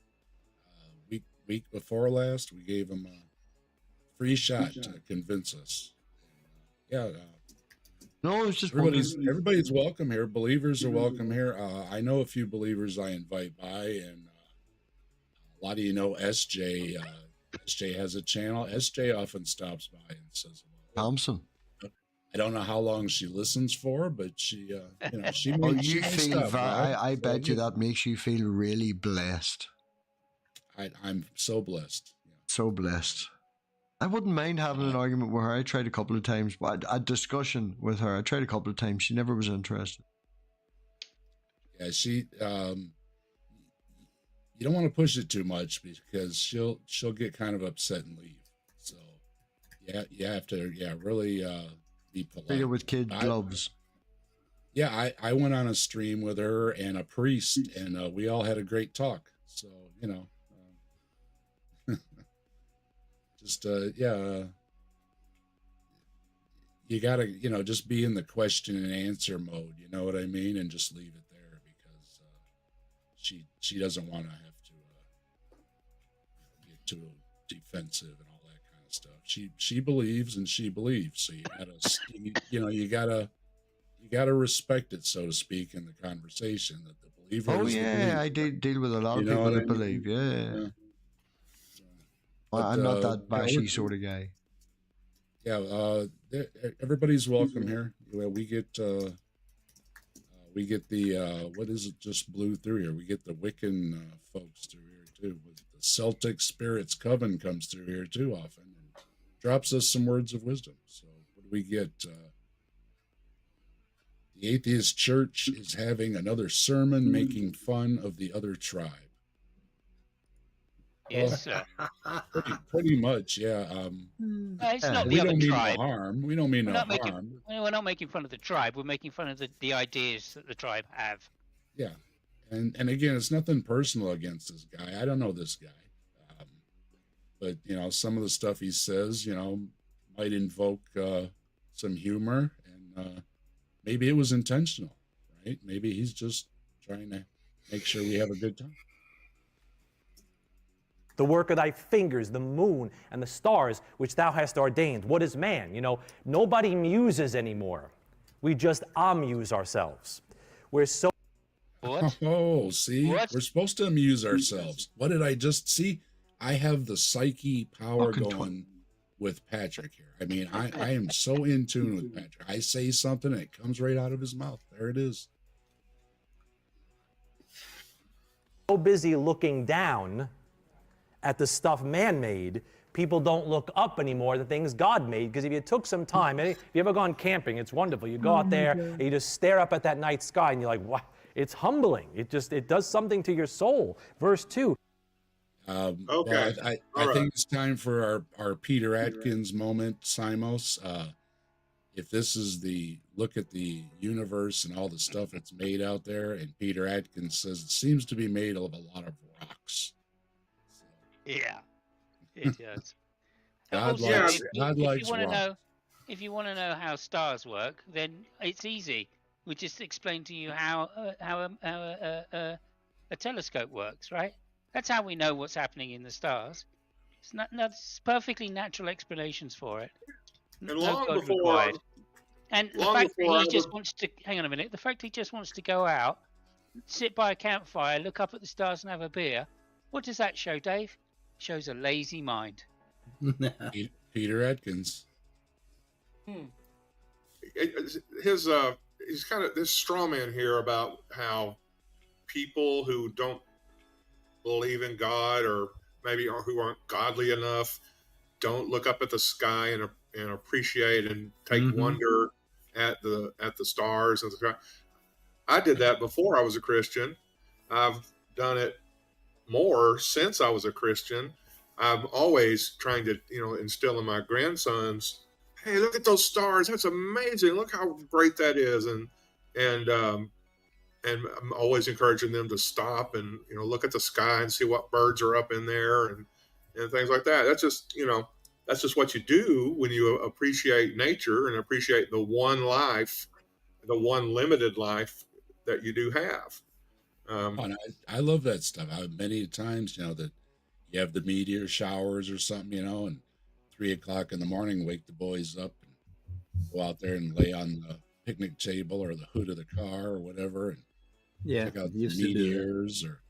week before last. We gave him a free shot to convince us. Yeah, No, it's just everybody's welcome here. Believers are welcome here. I know a few believers I invite by, and a lot of you know SJ. SJ has a channel. SJ often stops by and says hello. Thompson. I don't know how long she listens for, but she, she Well, makes you she feel. stuff, right? I So, bet you that makes you feel really blessed. I'm so blessed. Yeah. So blessed. I wouldn't mind having an argument with her. I tried a couple of times, but a discussion with her. I tried a couple of times. She never was interested. Yeah, she. You don't want to push it too much because she'll get kind of upset and leave. So, yeah, you have to really be polite. Treat her with kid gloves. Yeah, I went on a stream with her and a priest, and we all had a great talk. So just you gotta just be in the question and answer mode. You know what I mean, and just leave it there because she doesn't want to have to get too defensive and all that kind of stuff. She believes and she believes. So you gotta respect it, so to speak, in the conversation that the believer. Oh is the yeah, believer. I deal with a lot of You know people what I that mean? believe. Yeah, Yeah. I'm not that yeah, bashy sort of guy. Yeah, everybody's welcome here. We get the what is it? Just blew through here. We get the Wiccan folks through here too. The Celtic Spirits Coven comes through here too often and drops us some words of wisdom. So what do we get? The Atheist Church is having another sermon making fun of the other tribe. Yes, sir. Pretty much, yeah. It's not We the other don't mean tribe. no harm. We don't mean We're no not making, harm. we're not making fun of the tribe. We're making fun of the ideas that the tribe have. Yeah, and again, it's nothing personal against this guy. I don't know this guy, but some of the stuff he says, might invoke some humor, and maybe it was intentional, right? Maybe he's just trying to make sure we have a good time. The work of thy fingers, the moon and the stars, which thou hast ordained. What is man? Nobody muses anymore. We just amuse ourselves. We're so. What? Oh, see, What? we're supposed to amuse ourselves. What did I just see? I have the psyche power Fucking going with Patrick here. I mean, I am so in tune with Patrick. I say something and it comes right out of his mouth. There it is. So busy looking down at the stuff man made, people don't look up anymore at the things God made. Because if you took some time, if you ever gone camping, it's wonderful. You go out there and you just stare up at that night sky and you're like, wow, it's humbling. It does something to your soul. Verse 2. Okay. Well, I All think it's time for our Peter Atkins moment, Simos. If this is the look at the universe and all the stuff that's made out there, and Peter Atkins says it seems to be made of a lot of rocks. Yeah, it does. God Also, likes, if God you likes want to rocks. know, if you want to know how stars work, then it's easy. We just explain to you how a telescope works, right? That's how we know what's happening in the stars. It's perfectly natural explanations for it. And No long code before- required. And the long fact that before he I just was- wants to hang on a minute. The fact he just wants to go out, sit by a campfire, look up at the stars, and have a beer. What does that show, Dave? Shows a lazy mind. Peter Atkins. He's kind of this straw man here about how people who don't believe in God, or maybe who aren't godly enough, don't look up at the sky and appreciate and take wonder at the stars and the sky. I did that before I was a Christian. I've done it more since I was a Christian. I'm always trying to, instill in my grandsons, hey, look at those stars. That's amazing. Look how great that is. And I'm always encouraging them to stop and, look at the sky and see what birds are up in there and things like that. That's just what you do when you appreciate nature and appreciate the one life, the one limited life that you do have. And I love that stuff. Many times, that you have the meteor showers or something, and 3 o'clock in the morning, wake the boys up and go out there and lay on the picnic table or the hood of the car or whatever and check out the meteors. Or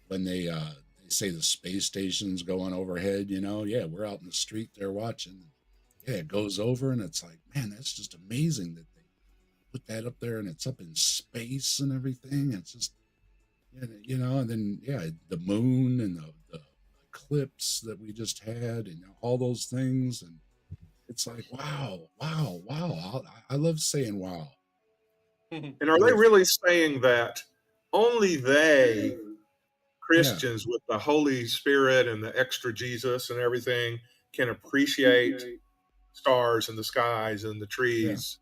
when they say the space station's going overhead, we're out in the street there watching. Yeah, it goes over and it's like, man, that's just amazing that they put that up there and it's up in space and everything. It's just, and then, the moon and the eclipse that we just had and all those things. And it's like, wow. I love saying wow. And are they really saying that only they, Christians with the Holy Spirit and the extra Jesus and everything, can appreciate stars and the skies and the trees,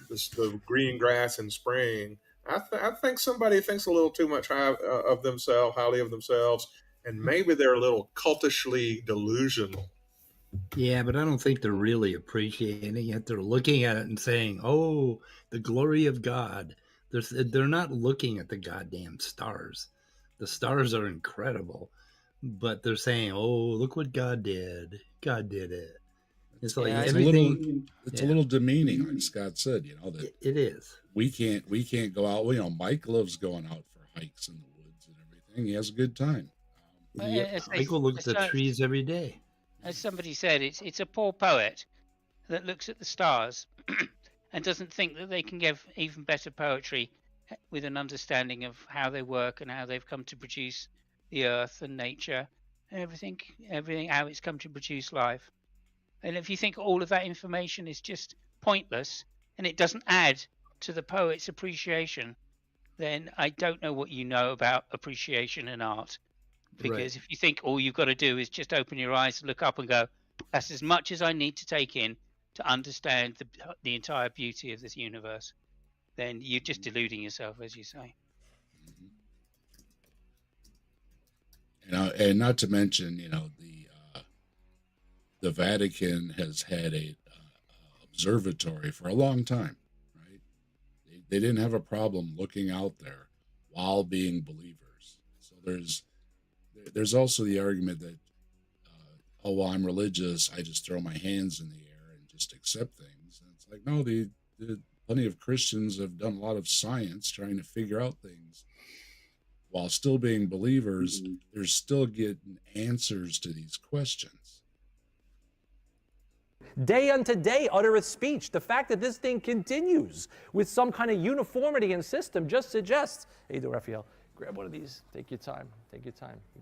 the green grass in spring? I think somebody thinks a little too much highly of themselves, and maybe they're a little cultishly delusional. Yeah, but I don't think they're really appreciating it. They're looking at it and saying, "Oh, the glory of God." They're not looking at the goddamn stars. The stars are incredible, but they're saying, "Oh, look what God did. God did it." It's like everything. It's a little demeaning, like Scott said. That it is. We can't go out. Well, Mike loves going out for hikes in the woods and everything. He has a good time. Michael looks at trees every day. As somebody said, it's a poor poet that looks at the stars and doesn't think that they can give even better poetry with an understanding of how they work and how they've come to produce the earth and nature and everything, how it's come to produce life. And if you think all of that information is just pointless and it doesn't add to the poet's appreciation, then I don't know what you know about appreciation and art. Because if you think all you've got to do is just open your eyes and look up and go, that's as much as I need to take in to understand the entire beauty of this universe, then you're just deluding yourself, as you say. And not to mention, the Vatican has had a observatory for a long time, right? They didn't have a problem looking out there while being believers. So there's also the argument that, I'm religious, I just throw my hands in the air and just accept things. And it's like, no, plenty of Christians have done a lot of science trying to figure out things. While still being believers, they're still getting answers to these questions. Day unto day uttereth speech. The fact that this thing continues with some kind of uniformity and system just suggests, hey, Raphael, grab one of these. Take your time. You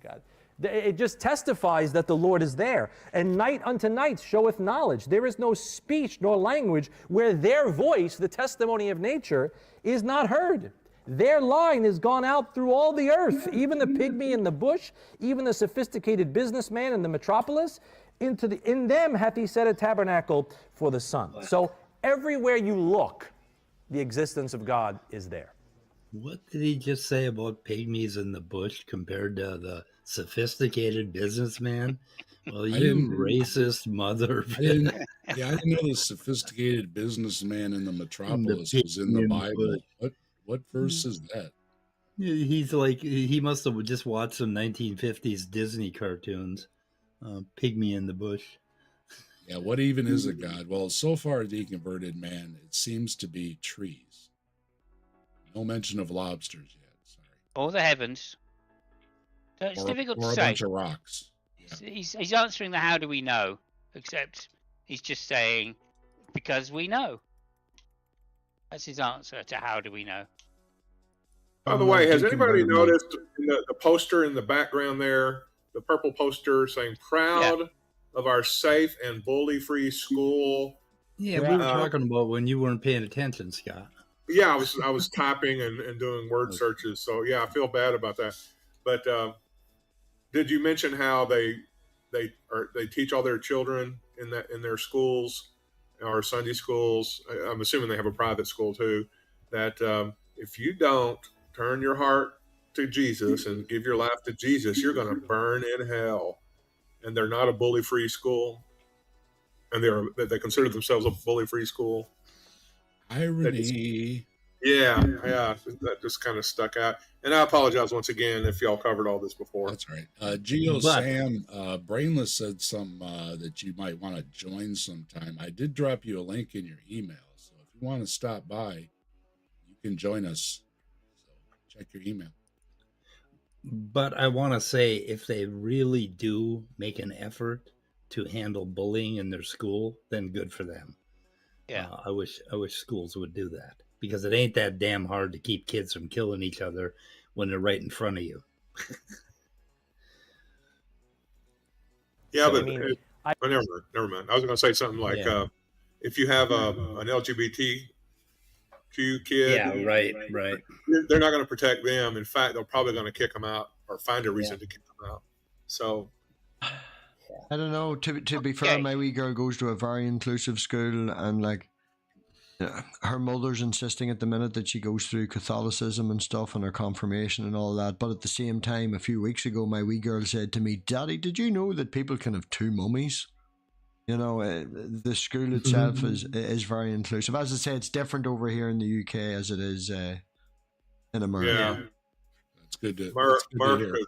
got it. It just testifies that the Lord is there. And night unto night showeth knowledge. There is no speech nor language where their voice, the testimony of nature, is not heard. Their line has gone out through all the earth, even the pygmy in the bush, even the sophisticated businessman in the metropolis. In them hath he set a tabernacle for the sun. So everywhere you look, the existence of God is there. What did he just say about pygmies in the bush compared to the sophisticated businessman? Well, you racist mother. I didn't know the sophisticated businessman in the metropolis was in the Bible. What verse is that? He's like, he must have just watched some 1950s Disney cartoons. Pygmy in the bush. Yeah, what even is a god? Well, so far, deconverted man, it seems to be trees. No mention of lobsters yet. Sorry. Or the heavens. So it's difficult to say. Or a bunch of rocks. Yeah. He's answering the how do we know, except he's just saying because we know. That's his answer to how do we know. By the way, has anybody noticed in the poster in the background there, the purple poster saying "Proud of our safe and bully-free school"? Yeah, we were talking about when you weren't paying attention, Scott. Yeah, I was typing and doing word searches, so yeah, I feel bad about that. But did you mention how they teach all their children in their schools or Sunday schools? I'm assuming they have a private school too. That if you don't turn your heart to Jesus and give your life to Jesus, you're going to burn in hell. And they're not a bully-free school, and they consider themselves a bully-free school. Irony. Yeah, that just kind of stuck out. And I apologize once again if y'all covered all this before. That's right. GeoSam, Brainless said something that you might want to join sometime. I did drop you a link in your email, so if you want to stop by, you can join us. So check your email. But I want to say, if they really do make an effort to handle bullying in their school, then good for them. Yeah, I wish schools would do that, because it ain't that damn hard to keep kids from killing each other when they're right in front of you. Yeah, so, but never mind. I was going to say something like, if you have an LGBTQ kid, right. They're not going to protect them. In fact, they're probably going to kick them out or find a reason to kick them out. So, I don't know. To be fair, my wee girl goes to a very inclusive school, and like, her mother's insisting at the minute that she goes through Catholicism and stuff and her confirmation and all that. But at the same time, a few weeks ago, my wee girl said to me, "Daddy, did you know that people can have two mummies?" You know, the school itself is very inclusive. As I say, it's different over here in the UK as it is in America. Yeah, that's good to America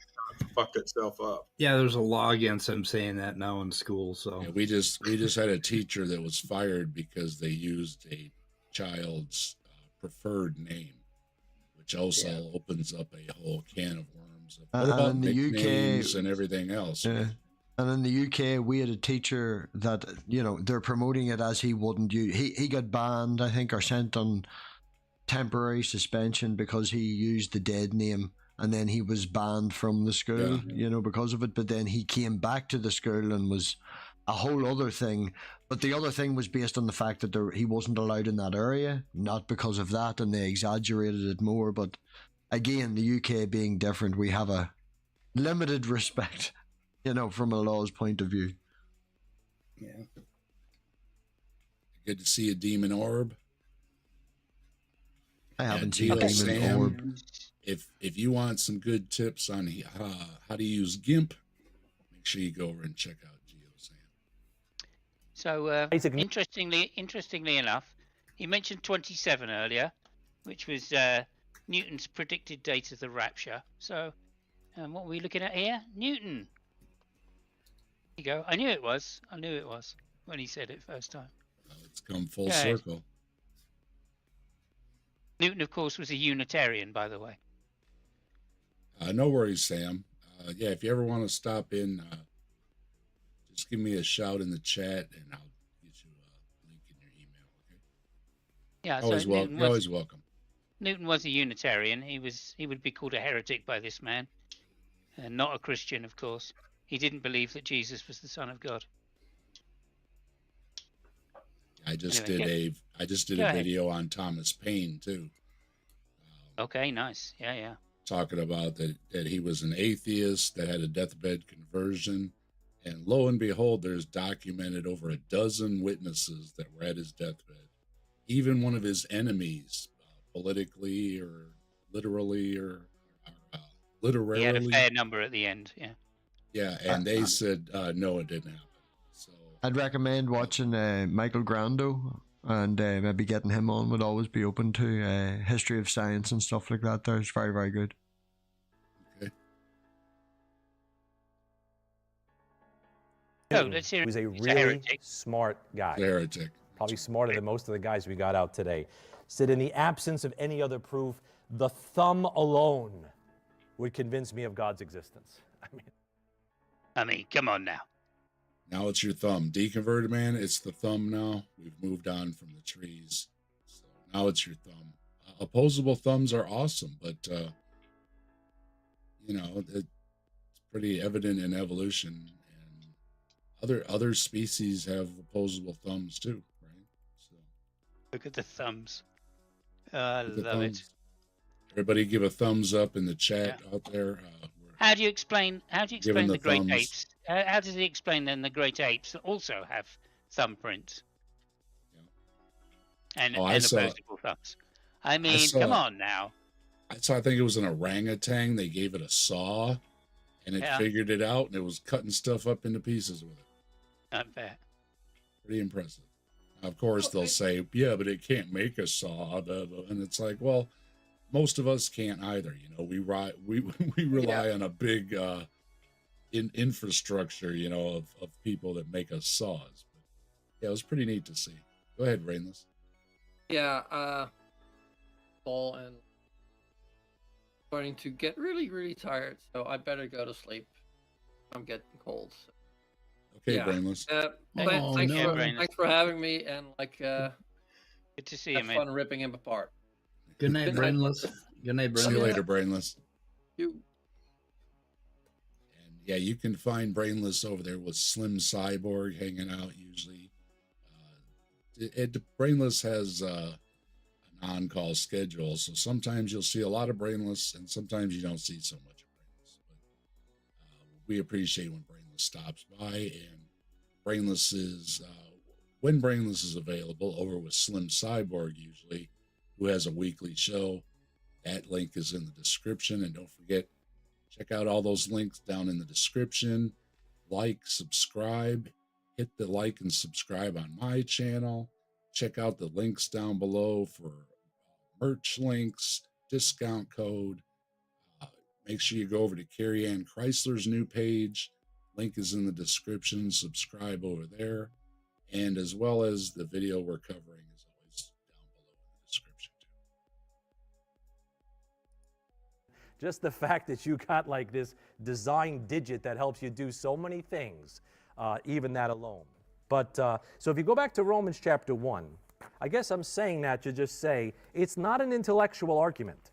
fucked itself up. Yeah, there's a law against them saying that now in school. So we just had a teacher that was fired because they used a child's preferred name, which also opens up a whole can of worms. What about in the UK and everything else? Yeah. And in the UK, we had a teacher that, you know, they're promoting it as he wouldn't use. He got banned, I think, or sent on temporary suspension because he used the dead name, and then he was banned from the school, you know, because of it. But then he came back to the school and was a whole other thing. But the other thing was based on the fact that he wasn't allowed in that area, not because of that, and they exaggerated it more. But again, the UK being different, we have a limited respect, you know, from a law's point of view. Yeah. Good to see a demon orb. I haven't seen a demon orb. If you want some good tips on how to use GIMP, make sure you go over and check out GeoSam. So interestingly enough, he mentioned 27 earlier, which was Newton's predicted date of the rapture. So what are we looking at here? Newton. There you go. I knew it was when he said it first time. It's come full circle. Newton, of course, was a Unitarian, by the way. No worries, Sam. Yeah, if you ever want to stop in, just give me a shout in the chat, and I'll get you a link in your email. Okay? Yeah, you're always welcome. Newton was a Unitarian. He would be called a heretic by this man, and not a Christian, of course. He didn't believe that Jesus was the Son of God. I just did a video on Thomas Paine too. Okay, nice. Yeah. Talking about that he was an atheist that had a deathbed conversion, and lo and behold, there's documented over a dozen witnesses that were at his deathbed. Even one of his enemies, politically or literally or literarily. He had a fair number at the end. Yeah. Yeah, and they said no, it didn't happen. So I'd recommend watching Michael Grando, and maybe getting him on would always be open to history of science and stuff like that. There, it's very, very good. Okay. So let's hear. He was a really smart guy. Heretic. Probably smarter than most of the guys we got out today. Said, in the absence of any other proof, the thumb alone would convince me of God's existence. I mean, come on now. Now it's your thumb. Deconverted man, it's the thumb now. We've moved on from the trees. So now it's your thumb. opposable thumbs are awesome, but it's pretty evident in evolution, and other species have opposable thumbs too, right? So Look at the thumbs. I the love it. thumbs. Everybody give a thumbs up in the chat out there. How do you explain giving the the great thumbs. apes? How does he explain then the great apes that also have thumbprints and I saw- opposable thumbs? I mean, saw- come on now. I think it was an orangutan. They gave it a saw, and it figured it out, and it was cutting stuff up into pieces with it. Not bad. Pretty impressive. Now, of course, they'll say, "Yeah, but it can't make a saw," blah, blah. And it's like, well, most of us can't either. We rely on a big infrastructure, of people that make us saws. But yeah, it was pretty neat to see. Go ahead, Brainless. Yeah, fall and starting to get really, really tired, so I better go to sleep. I'm getting cold. So. Okay, Yeah. Brainless. Thanks for having me, and good to see you, have man. fun ripping him apart. Good night, Brainless. Good night, See you Brainless. later, Brainless. You. And yeah, you can find Brainless over there with Slim Cyborg hanging out usually. Brainless has an on-call schedule, so sometimes you'll see a lot of Brainless, and sometimes you don't see so much of Brainless. But we appreciate when Brainless stops by, and Brainless is when Brainless is available over with Slim Cyborg usually, who has a weekly show. That link is in the description, and don't forget, check out all those links down in the description. Like, subscribe, hit the like and subscribe on my channel. Check out the links down below for merch links, discount code. Make sure you go over to Carrie Ann Chrysler's new page. Link is in the description. Subscribe over there. And as well as the video we're covering is always down below in the description too. Just the fact that you got like this design digit that helps you do so many things, even that alone. But so if you go back to Romans chapter 1, I guess I'm saying that to just say it's not an intellectual argument.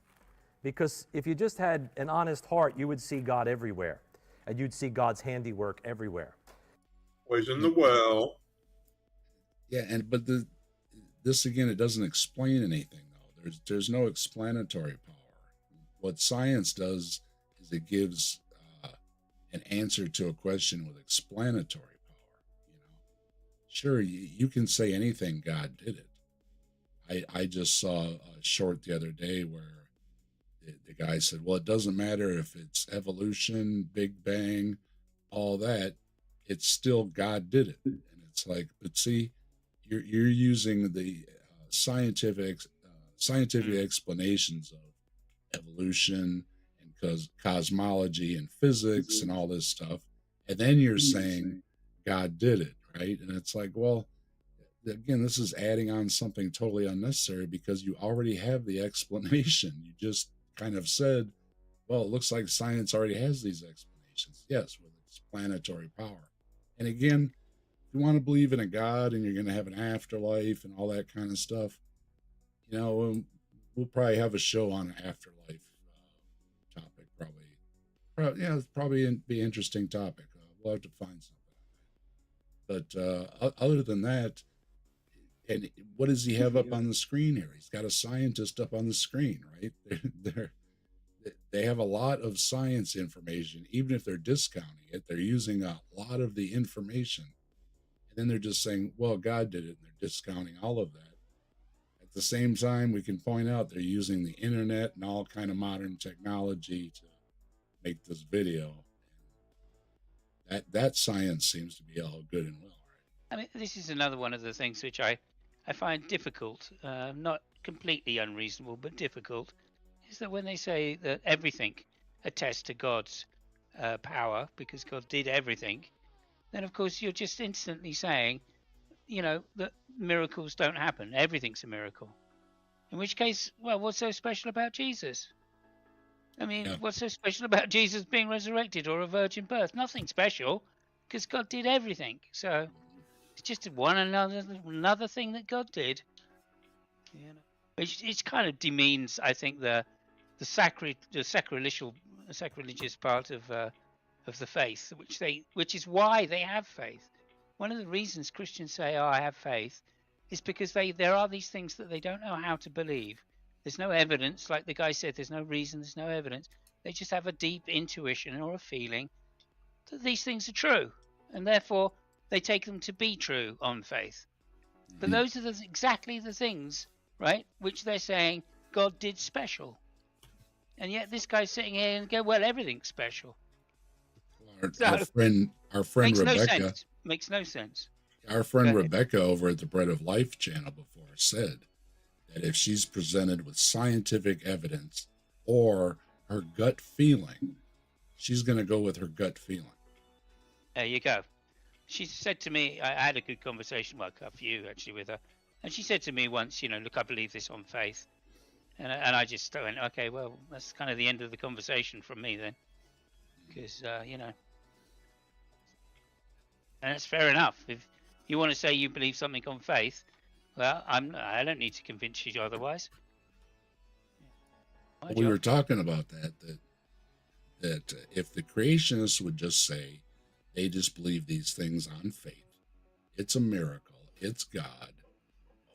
Because if you just had an honest heart, you would see God everywhere. And you'd see God's handiwork everywhere. Always in the well. Yeah, but this again, it doesn't explain anything though. There's no explanatory power. What science does is it gives an answer to a question with explanatory power. Sure, you can say anything. God did it. I just saw a short the other day where the guy said, well, it doesn't matter if it's evolution, Big Bang, all that. It's still God did it. And it's like, but see, you're using the scientific explanations of evolution and cosmology and physics and all this stuff. And then you're saying God did it, right? And it's like, well, again, this is adding on something totally unnecessary because you already have the explanation. You just kind of said, well, it looks like science already has these explanations. Yes, with explanatory power. And again, if you want to believe in a God and you're going to have an afterlife and all that kind of stuff, we'll probably have a show on an afterlife topic. Probably be an interesting topic. We'll have to find something. But other than that, and what does he have up on the screen here? He's got a scientist up on the screen, right? They have a lot of science information. Even if they're discounting it, they're using a lot of the information. And then they're just saying, well, God did it, and they're discounting all of that. At the same time, we can point out they're using the internet and all kind of modern technology to make this video. That science seems to be all good and well. I mean, this is another one of the things which I find difficult, not completely unreasonable, but difficult, is that when they say that everything attests to God's power because God did everything, then of course you're just instantly saying, that miracles don't happen. Everything's a miracle. In which case, well, what's so special about Jesus? I mean, what's so special about Jesus being resurrected or a virgin birth? Nothing special, because God did everything. So it's just another thing that God did. It kind of demeans, I think, the sacrilegious part of the faith, which is why they have faith. One of the reasons Christians say, "Oh, I have faith," is because there are these things that they don't know how to believe. There's no evidence, like the guy said. There's no reason. There's no evidence. They just have a deep intuition or a feeling that these things are true, and therefore they take them to be true on faith. But those are exactly the things, right, which they're saying God did special. And yet this guy's sitting here and go, well, everything's special. Our friend Makes Rebecca. no sense. Makes no sense. Our friend Rebecca over at the Bread of Life channel before said that if she's presented with scientific evidence or her gut feeling, she's going to go with her gut feeling. There you go. She said to me, I had a good conversation, well, a few actually, with her. And she said to me once, look, I believe this on faith. And I just went, okay, well, that's kind of the end of the conversation from me then. Because, and that's fair enough. If you want to say you believe something on faith, well, I don't need to convince you otherwise. We were talking about that if the creationists would just say they just believe these things on faith, it's a miracle, it's God,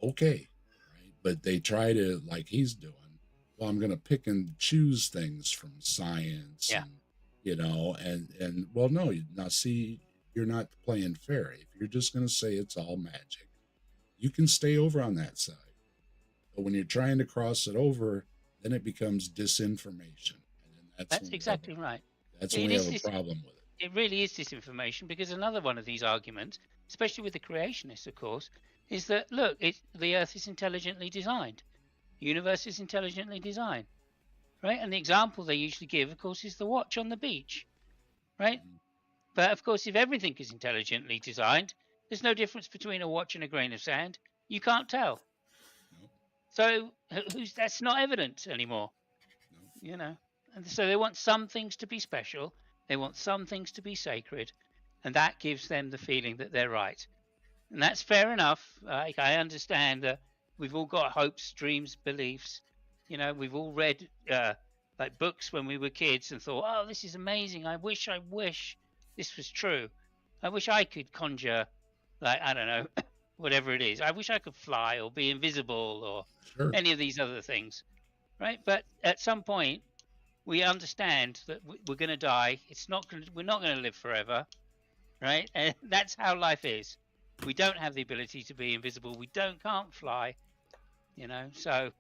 okay, right? But they try to, like he's doing, well, I'm going to pick and choose things from science, and, and well, no, now see, you're not playing fair. If you're just going to say it's all magic, you can stay over on that side. But when you're trying to cross it over, then it becomes disinformation. And that's exactly right. That's when we have a problem with it. It really is disinformation, because another one of these arguments, especially with the creationists, of course, is that, look, the Earth is intelligently designed. The universe is intelligently designed, right? And the example they usually give, of course, is the watch on the beach, right? But, of course, if everything is intelligently designed, there's no difference between a watch and a grain of sand. You can't tell. So that's not evidence anymore, And so they want some things to be special. They want some things to be sacred. And that gives them the feeling that they're right. And that's fair enough. I understand that we've all got hopes, dreams, beliefs. We've all read like books when we were kids and thought, oh, this is amazing. I wish this was true. I wish I could conjure, like, I don't know, whatever it is. I wish I could fly or be invisible or any of these other things, right? But at some point, we understand that we're going to die. We're not going to live forever, right? And that's how life is. We don't have the ability to be invisible. We can't fly, So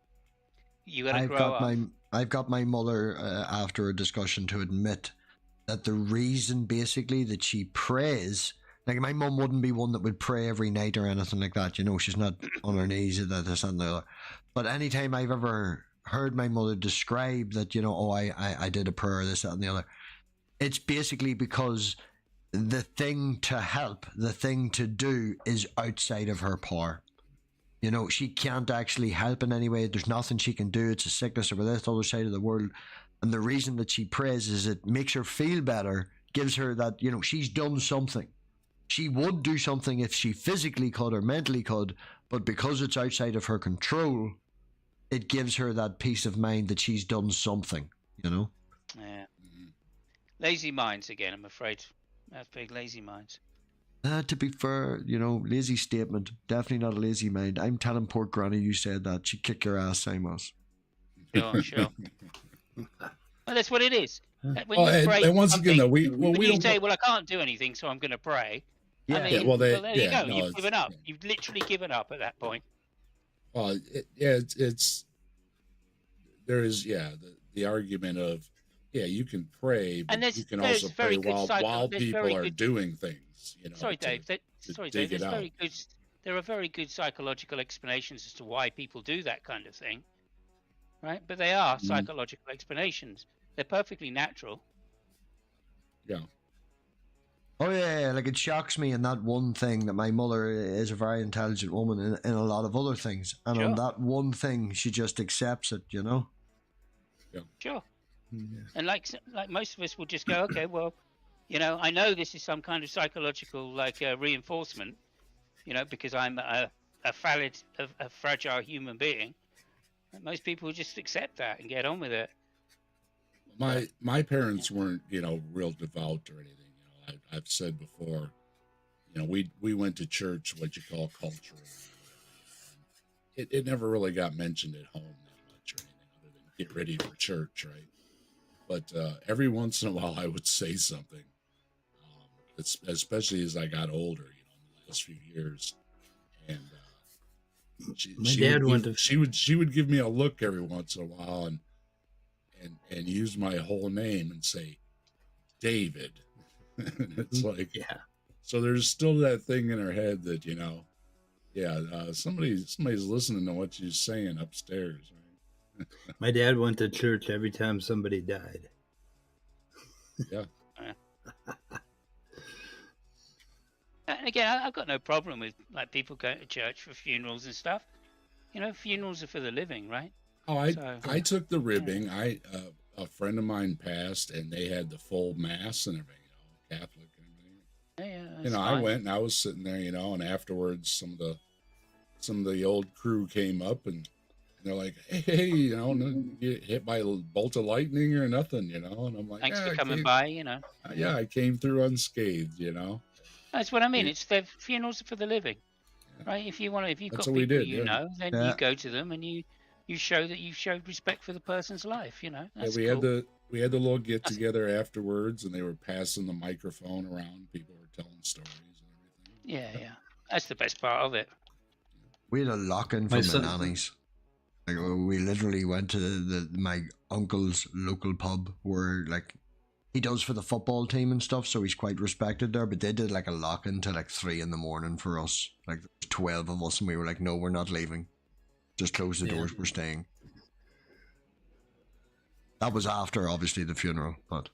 you got to grow up. I've got my mother after a discussion to admit that the reason basically that she prays. Like, my mum wouldn't be one that would pray every night or anything like that. She's not on her knees, this and the other. But anytime I've ever heard my mother describe that, I did a prayer, this, that, and the other, it's basically because the thing to help, the thing to do is outside of her power. She can't actually help in any way. There's nothing she can do. It's a sickness over this other side of the world. And the reason that she prays is it makes her feel better, gives her that, she's done something. She would do something if she physically could or mentally could, but because it's outside of her control, it gives her that peace of mind that she's done something, Yeah. Lazy minds again, I'm afraid. That's big lazy minds. To be fair, lazy statement. Definitely not a lazy mind. I'm telling poor granny you said that. She'd kick your ass, Simos. Sure. Well, that's what it is. When you pray, and once again, you say, well, I can't do anything, so I'm going to pray. Yeah. There you go. You've given up. You've literally given up at that point. Well, there is the argument of you can pray, but you can also pray while people are doing things. Sorry, Dave. There are very good psychological explanations as to why people do that kind of thing, right? But they are psychological explanations. They're perfectly natural. Yeah. Oh yeah, like, it shocks me in that one thing that my mother is a very intelligent woman in a lot of other things, and on that one thing she just accepts it, Yeah. Sure. Yeah. And like most of us will just go, okay, well, I know this is some kind of psychological reinforcement, because I'm a fragile human being, Most people just accept that and get on with it. My parents weren't, real devout or anything. I've said before, we went to church, what you call cultural. It never really got mentioned at home that much or anything other than get ready for church, right? But every once in a while, I would say something, especially as I got older, in the last few years. And she would give me a look every once in a while and use my whole name and say, David. And it's like, Yeah. So there's still that thing in her head that, somebody's listening to what she's saying upstairs. Right? My dad went to church every time somebody died. Yeah. And again, I've got no problem with like people going to church for funerals and stuff. Funerals are for the living, right? Oh, I took the ribbing. A friend of mine passed, and they had the full mass and everything, Catholic and everything. Yeah. I went and I was sitting there, and afterwards some of the old crew came up and they're like, hey, no, get hit by a bolt of lightning or nothing, and I'm like, thanks for coming by, Yeah, I came through unscathed, That's what I mean. It's the funerals are for the living, right? If you've got people then you go to them and you show that you've showed respect for the person's life. That's we cool. had the little get together afterwards, and they were passing the microphone around. People were telling stories and everything. Yeah. That's the best part of it. We had a lock-in from the nannies. Like, we literally went to my uncle's local pub where, like, he does for the football team and stuff, so he's quite respected there. But they did like a lock-in till like 3 a.m. for us. Like, there's 12 of us, and we were like, no, we're not leaving. Just close the doors. We're staying. That was after, obviously, the funeral, but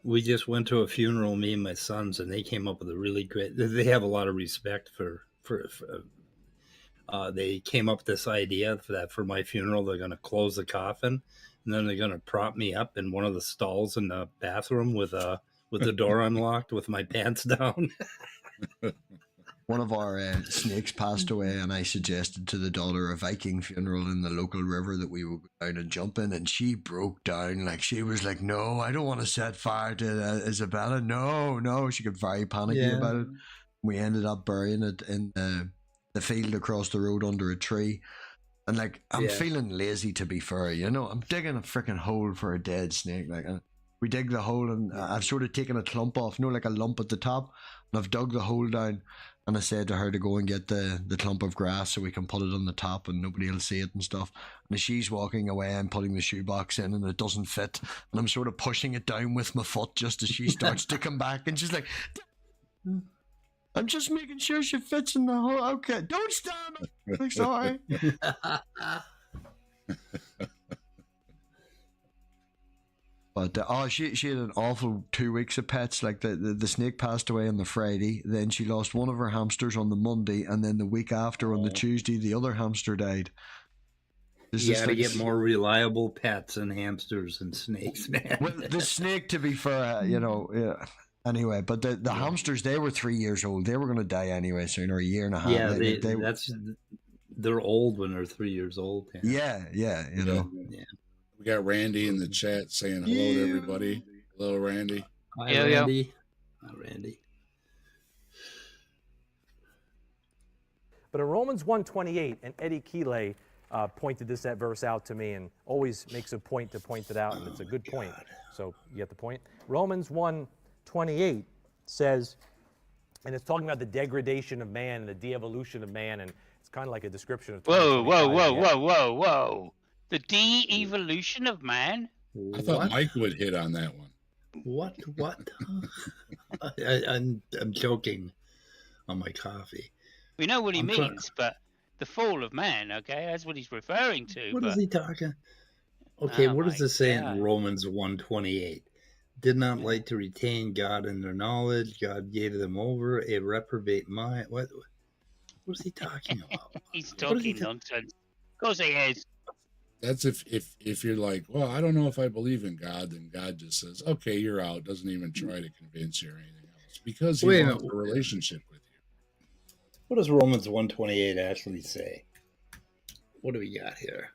we just went to a funeral, me and my sons, and they came up with a really great. They have a lot of respect for they came up with this idea that for my funeral, they're going to close the coffin, and then they're going to prop me up in one of the stalls in the bathroom with the door unlocked with my pants down. one of our snakes passed away, and I suggested to the daughter a Viking funeral in the local river that we would go down and jump in, and she broke down. Like, she was like, no, I don't want to set fire to Isabella. No. She got very panicky about it. We ended up burying it in the field across the road under a tree. And like, I'm feeling lazy, to be fair, I'm digging a freaking hole for a dead snake. Like, we dig the hole, and I've sort of taken a clump off, like a lump at the top, and I've dug the hole down, and I said to her to go and get the clump of grass so we can put it on the top and nobody will see it and stuff. And as she's walking away, I'm putting the shoebox in and it doesn't fit, and I'm sort of pushing it down with my foot just as she starts to come back, and she's like, I'm just making sure she fits in the hole. Okay, don't stand up. Like, sorry. But she had an awful 2 weeks of pets. Like, the snake passed away on the Friday, then she lost one of her hamsters on the Monday, and then the week after on the Tuesday the other hamster died. You gotta get more reliable pets and hamsters and snakes, man. Well, the snake, to be fair, anyway, but the hamsters, they were 3 years old. They were going to die anyway soon, or a year and a half. Yeah, they're old when they're 3 years old. Yeah, Yeah. We got Randy in the chat saying hello to everybody. Hello, Randy. Hi, Randy. Hi, Randy. But in Romans 1:28, and Eddie Keeley pointed that verse out to me and always makes a point to point it out, and it's a good point. So you get the point. Romans 1:28 says, and it's talking about the degradation of man and the de-evolution of man, and it's kind of like a description of... Whoa. The de-evolution of man? I thought Mike would hit on that one. What? I'm joking on my coffee. We know what he means, but the fall of man, okay, that's what he's referring to. What is he talking? Okay, what does it say in Romans 1:28? Did not like to retain God in their knowledge. God gave them over a reprobate mind. What is he talking about? He's talking nonsense. Of course he is. That's if you're like, well, I don't know if I believe in God, then God just says, okay, you're out. Doesn't even try to convince you or anything else because he wants a relationship with you. What does Romans 1:28 actually say? what do we got here?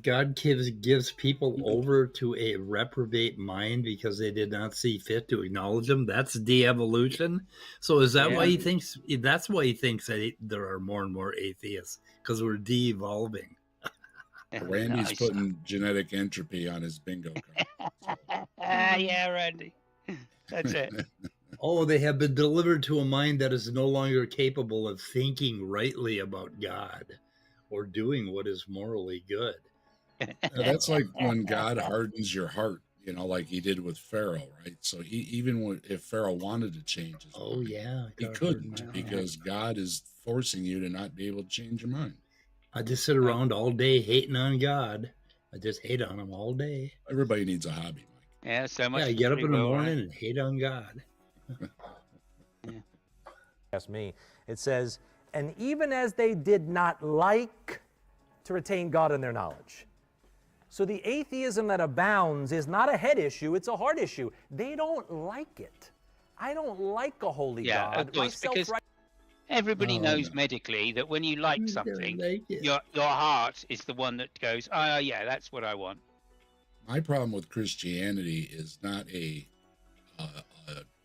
God gives people over to a reprobate mind because they did not see fit to acknowledge him. That's de-evolution. So is that why he thinks? That's why he thinks that there are more and more atheists, because we're de-evolving. Randy's putting genetic entropy on his bingo card. Yeah, Randy. That's it. Oh, they have been delivered to a mind that is no longer capable of thinking rightly about God or doing what is morally good. That's like when God hardens your heart, like he did with Pharaoh, right? So even if Pharaoh wanted to change his mind, he couldn't, because God is forcing you to not be able to change your mind. I just sit around all day hating on God. I just hate on him all day. Everybody needs a hobby, Mike. Yeah, so much. Yeah, I get up in the morning and hate on God. Ask me. It says, and even as they did not like to retain God in their knowledge. So the atheism that abounds is not a head issue, it's a heart issue. They don't like it. I don't like a holy God. Of course, because everybody knows medically that when you like something, your heart is the one that goes, oh, yeah, that's what I want. My problem with Christianity is not a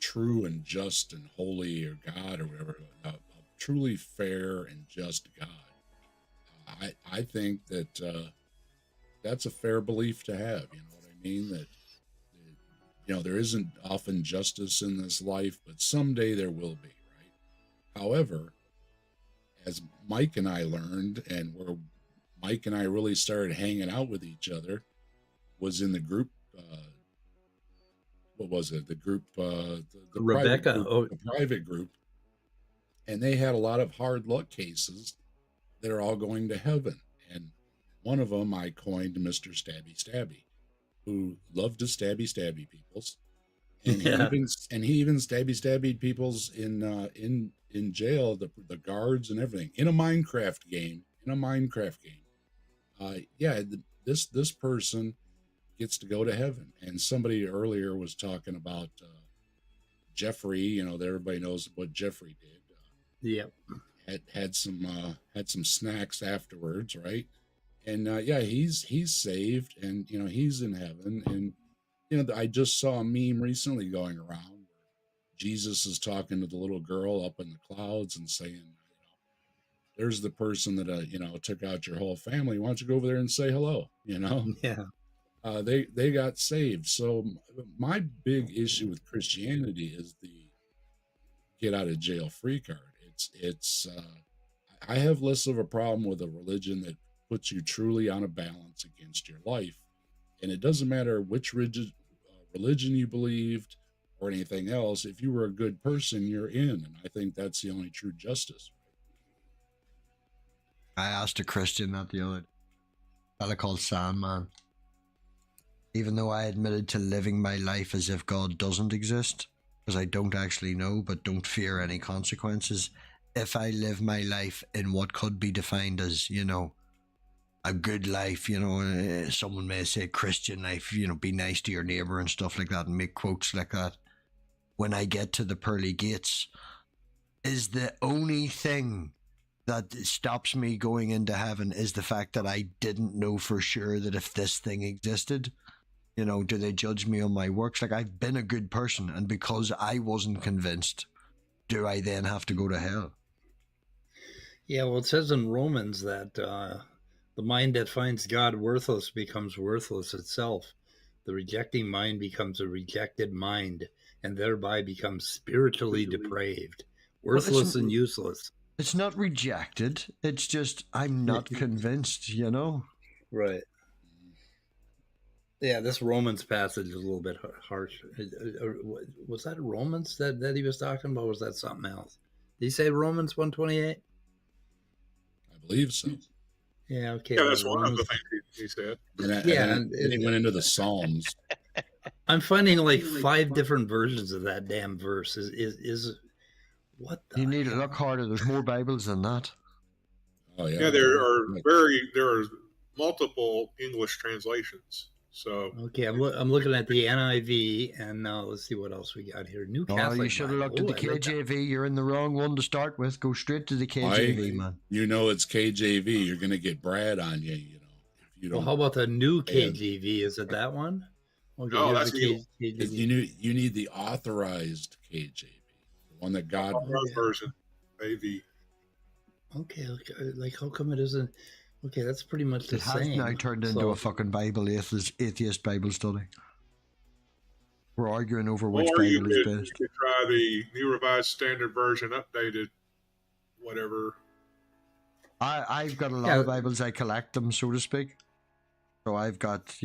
true and just and holy or God or whatever, a truly fair and just God. I think that that's a fair belief to have. You know what I mean? That there isn't often justice in this life, but someday there will be, right? However, as Mike and I learned, and where Mike and I really started hanging out with each other, was in the group. What was it? The group, the Rebecca, the private group, and they had a lot of hard luck cases that are all going to heaven. And one of them I coined Mr. Stabby Stabby, who loved to stabby peoples, and he even stabby peoples in jail, the guards and everything, in a Minecraft game. This person gets to go to heaven. And somebody earlier was talking about Jeffrey. That everybody knows what Jeffrey did. Had some snacks afterwards, right? And he's saved, and he's in heaven. And I just saw a meme recently going around where Jesus is talking to the little girl up in the clouds and saying, there's the person that took out your whole family. Why don't you go over there and say hello? They got saved. So my big issue with Christianity is the get out of jail free card. I have less of a problem with a religion that puts you truly on a balance against your life, and it doesn't matter which religion you believed or anything else. If you were a good person, you're in, and I think that's the only true justice. I asked a Christian that the other day, a fella called Sandman. Even though I admitted to living my life as if God doesn't exist, because I don't actually know, but don't fear any consequences, if I live my life in what could be defined as, a good life, someone may say Christian life, be nice to your neighbor and stuff like that, and make quotes like that. When I get to the pearly gates, is the only thing that stops me going into heaven is the fact that I didn't know for sure that if this thing existed, do they judge me on my works? Like, I've been a good person, and because I wasn't convinced, do I then have to go to hell? Yeah, well, it says in Romans that the mind that finds God worthless becomes worthless itself. The rejecting mind becomes a rejected mind, and thereby becomes spiritually depraved, worthless and useless. It's not rejected. It's just, I'm not convinced, Right. Yeah, this Romans passage is a little bit harsh. Was that Romans that he was talking about, or was that something else? Did he say Romans 1:28? I believe so. Yeah, okay. Yeah, that's one of the things he said. And he went into the Psalms. I'm finding like 5 different versions of that damn verse. Is what the You need to look harder. There's more Bibles than that. Oh yeah. Yeah, there are multiple English translations. So Okay, I'm looking at the NIV, and now let's see what else we got here. New Oh, Catholic you should have Bible. looked at the I like that. KJV. You're in the wrong one to start with. Go straight to the KJV, man. You know it's KJV. You're gonna get Brad on you. You know if you don't. Well, how about the new KJV? Is it that one? Okay, No, here's that's the new. KJV. You need the authorized KJV, the one that God wrote. version, AV. Okay, like how come it isn't? Okay, that's pretty much the It has same. now turned into a fucking Bible, atheist Bible study. We're arguing over which Or you Bible is could, best. you could try the New Revised Standard Version, updated, whatever. I've got a lot of Bibles. I collect them, so to speak. So I've got,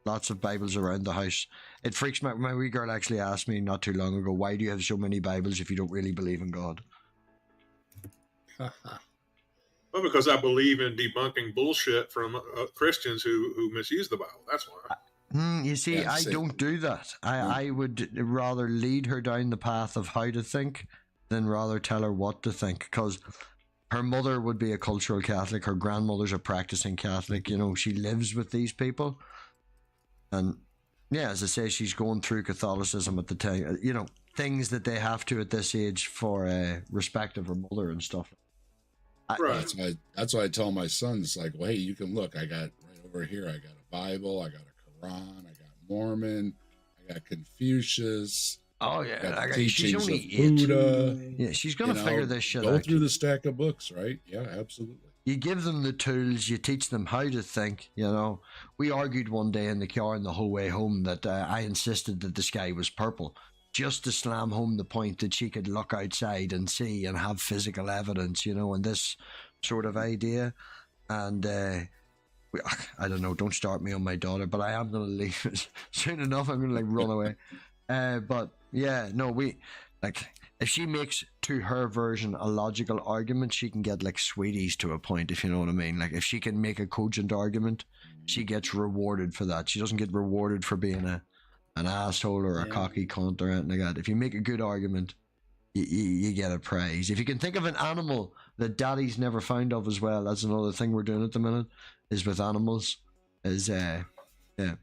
lots of Bibles around the house. It freaks me out. My wee girl actually asked me not too long ago, why do you have so many Bibles if you don't really believe in God? Well, because I believe in debunking bullshit from Christians who misuse the Bible. That's why. You see, I don't do that. I would rather lead her down the path of how to think than rather tell her what to think. Because her mother would be a cultural Catholic. Her grandmother's a practicing Catholic. She lives with these people. And yeah, as I say, she's going through Catholicism at the time. Things that they have to at this age for respect of her mother and stuff. Right. That's why I tell my sons, like, well, hey, you can look. I got right over here. I got a Bible. I got a Quran. I got Mormon. I got Confucius. Oh yeah, she's only 8. Buddha. Yeah, she's gonna figure this shit out. Go through the stack of books, right? Yeah, absolutely. You give them the tools. You teach them how to think. We argued one day in the car and the whole way home that I insisted that the sky was purple, just to slam home the point that she could look outside and see and have physical evidence, and this sort of idea. And I don't know, don't start me on my daughter, but I am going to leave it soon enough. I'm going to run away. But yeah, no, if she makes to her version a logical argument, she can get sweeties to a point, if you know what I mean. If she can make a cogent argument, she gets rewarded for that. She doesn't get rewarded for being an asshole or a cocky cunt or anything like that. If you make a good argument, you get a prize. If you can think of an animal that daddy's never found of as well, that's another thing we're doing at the minute, is with animals, is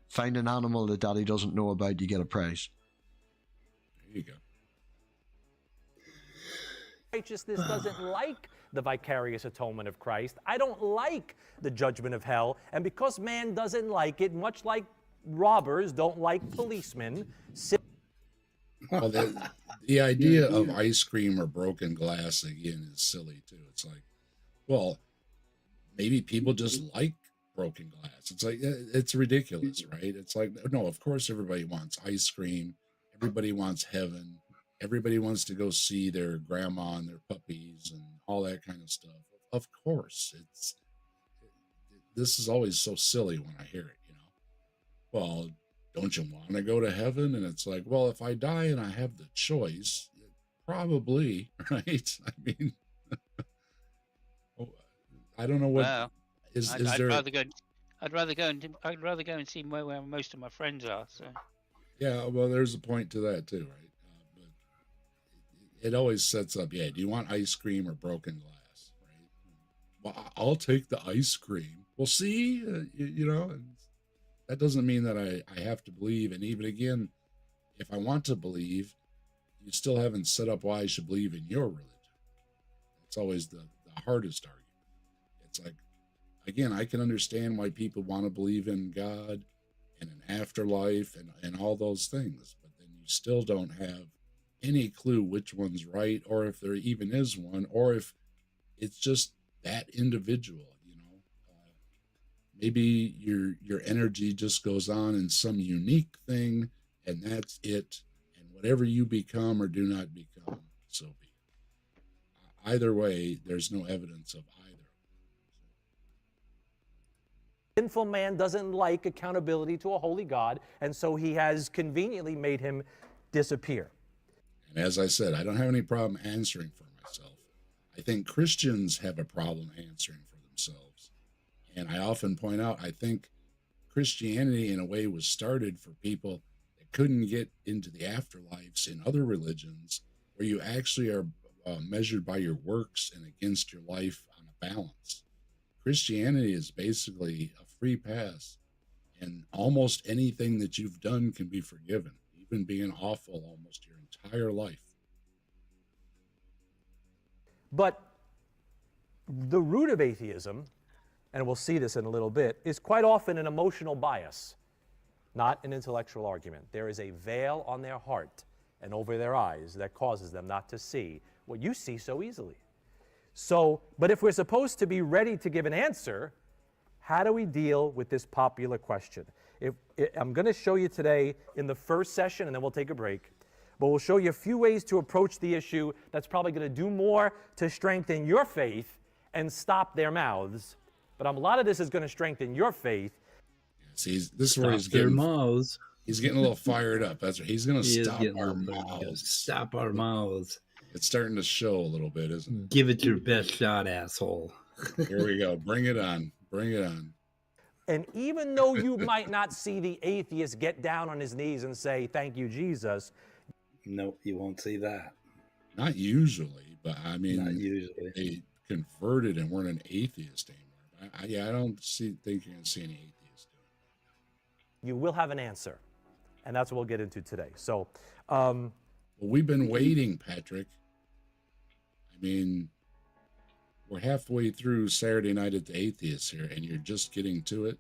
find an animal that daddy doesn't know about, you get a prize. There you go. Righteousness doesn't like the vicarious atonement of Christ. I don't like the judgment of hell. And because man doesn't like it, much like robbers don't like policemen. Well, the idea of ice cream or broken glass, again, is silly, too. It's like, well, maybe people just like broken glass. It's like, it's ridiculous, right? It's like, no, of course everybody wants ice cream. Everybody wants heaven. Everybody wants to go see their grandma and their puppies and all that kind of stuff. Of course, this is always so silly when I hear it, Well, don't you want to go to heaven? And it's like, well, if I die and I have the choice, probably, right? I mean, I don't know what I'd rather go and see where most of my friends are. So. Yeah, well, there's a point to that too, right? But it always sets up. Yeah, do you want ice cream or broken glass? Right? Well, I'll take the ice cream. Well, see, that doesn't mean that I have to believe. And even again, if I want to believe, you still haven't set up why I should believe in your religion. It's always the hardest argument. It's like, again, I can understand why people want to believe in God and an afterlife and all those things, but then you still don't have any clue which one's right, or if there even is one, or if it's just that individual. Maybe your energy just goes on in some unique thing, and that's it. And whatever you become or do not become, so be it. Either way, there's no evidence of either. Sinful man doesn't like accountability to a holy God, and so he has conveniently made him disappear. And as I said, I don't have any problem answering for myself. I think Christians have a problem answering for themselves. And I often point out, I think Christianity in a way was started for people that couldn't get into the afterlives in other religions, where you actually are measured by your works and against your life on a balance. Christianity is basically a free pass, And almost anything that you've done can be forgiven, even being awful almost your entire life. But the root of atheism, and we'll see this in a little bit, is quite often an emotional bias, not an intellectual argument. There is a veil on their heart and over their eyes that causes them not to see what you see so easily. So, but if we're supposed to be ready to give an answer, how do we deal with this popular question? I'm going to show you today in the first session, and then we'll take a break, but we'll show you a few ways to approach the issue that's probably going to do more to strengthen your faith and stop their mouths. But a lot of this is going to strengthen your faith. See, this is where he's their getting mouths. He's getting a little fired up. That's right. He's going to He is stop getting our a little bit- mouths. Stop our mouths. It's starting to show a little bit, isn't it? Give it your best shot, asshole. Here we go. Bring it on. Bring it on. And even though you might not see the atheist get down on his knees and say, "Thank you, Jesus," Nope, you won't see that. Not usually, but I mean, Not usually. they converted and weren't an atheist anymore. I don't think you're going to see any atheists doing it. you will have an answer. And that's what we'll get into today. So, Well, we've been waiting, Patrick. I mean, we're halfway through Saturday Night at the Atheist here, and you're just getting to it.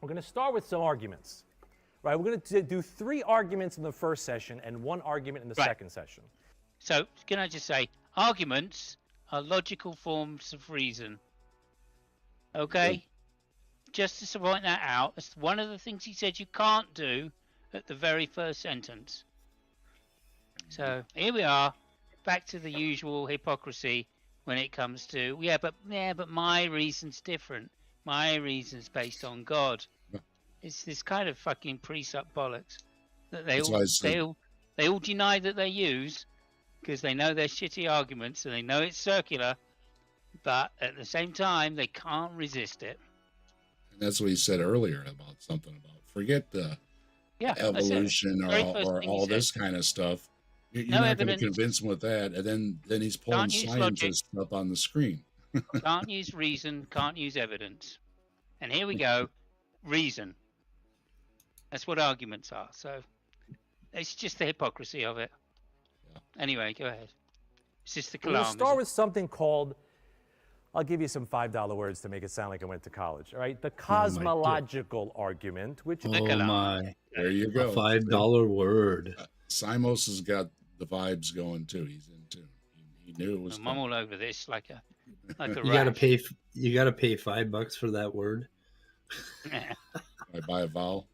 we're going to start with some arguments. Right? We're going to do 3 arguments in the first session and 1 argument in the Right. second session. So, can I just say, arguments are logical forms of reason. Okay? Just to point that out, it's one of the things he said you can't do at the very first sentence. So, here we are, back to the usual hypocrisy when it comes to, but my reason's different. My reason's based on God. It's this kind of fucking precept bollocks that they all deny that they use because they know they're shitty arguments and they know it's circular, but at the same time they can't resist it. And that's what he said earlier about something about forget the evolution or all this kind of stuff. You're not going to convince him with that. And then he's pulling scientists up on the screen. Can't use reason, can't use evidence. And here we go, reason. That's what arguments are. So it's just the hypocrisy of it. Yeah. Anyway, go ahead. It's just the kalam. We'll start with something called, I'll give you some $5 words to make it sound like I went to college. All right, the cosmological argument, which is There you go. A $5 word. Simos has got the vibes going too. He's in tune. He knew it was. I'm all over this like a You gotta pay. You gotta pay $5 for that word. I buy a vowel.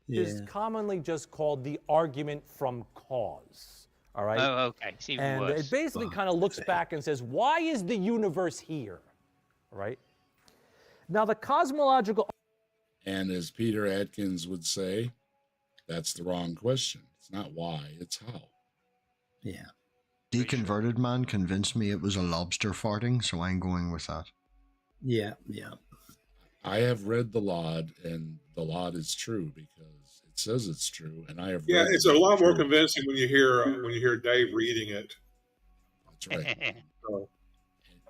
is commonly just called the argument from cause. All right. Oh, okay. It's even and worse. it basically kind of looks back and says, why is the universe here? All right. Now, the cosmological. And as Peter Atkins would say, that's the wrong question. It's not why, it's how. Yeah. Deconverted man convinced me it was a lobster farting, so I'm going with that. Yeah. I have read the Laud, and the Laud is true because it says it's true, and I have. Yeah, read it's a lot more convincing when you hear Dave reading it. That's right.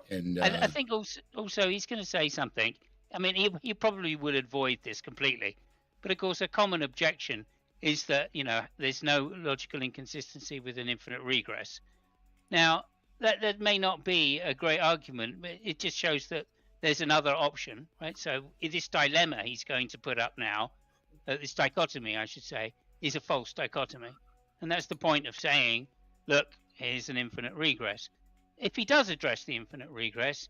And I think also he's going to say something. I mean, he probably would avoid this completely, but of course, a common objection is that there's no logical inconsistency with an infinite regress. Now, that may not be a great argument, but it just shows that there's another option, right? So this dilemma he's going to put up now, this dichotomy, I should say, is a false dichotomy. And that's the point of saying, look, here's an infinite regress. If he does address the infinite regress,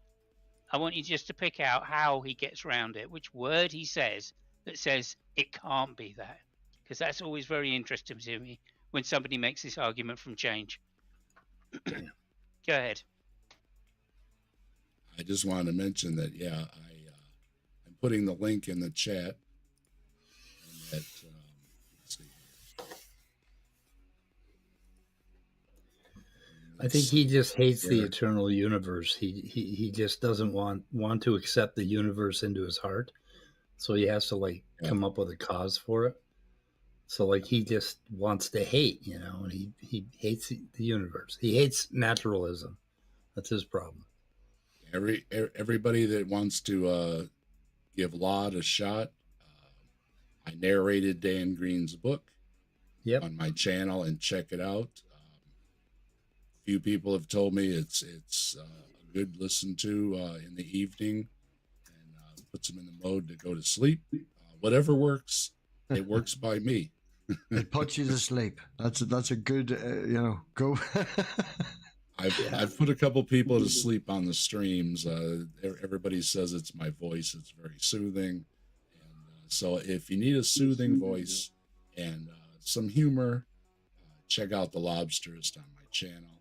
I want you just to pick out how he gets around it, which word he says that says it can't be that. Because that's always very interesting to me when somebody makes this argument from change. Go ahead. I just wanted to mention that, I'm putting the link in the chat. And that, let's see. I think he just hates the eternal universe. He just doesn't want to accept the universe into his heart. So he has to come up with a cause for it. So he just wants to hate, and he hates the universe. He hates naturalism. That's his problem. Everybody that wants to give laud a shot. I narrated Dan Green's book on my channel, and check it out. A few people have told me it's a good listen to in the evening, and puts them in the mode to go to sleep. Whatever works, it works by me. It puts you to sleep. That's a good, go. I've put a couple people to sleep on the streams. Everybody says it's my voice. It's very soothing. And so if you need a soothing voice and some humor, check out The Lobsterist on my channel.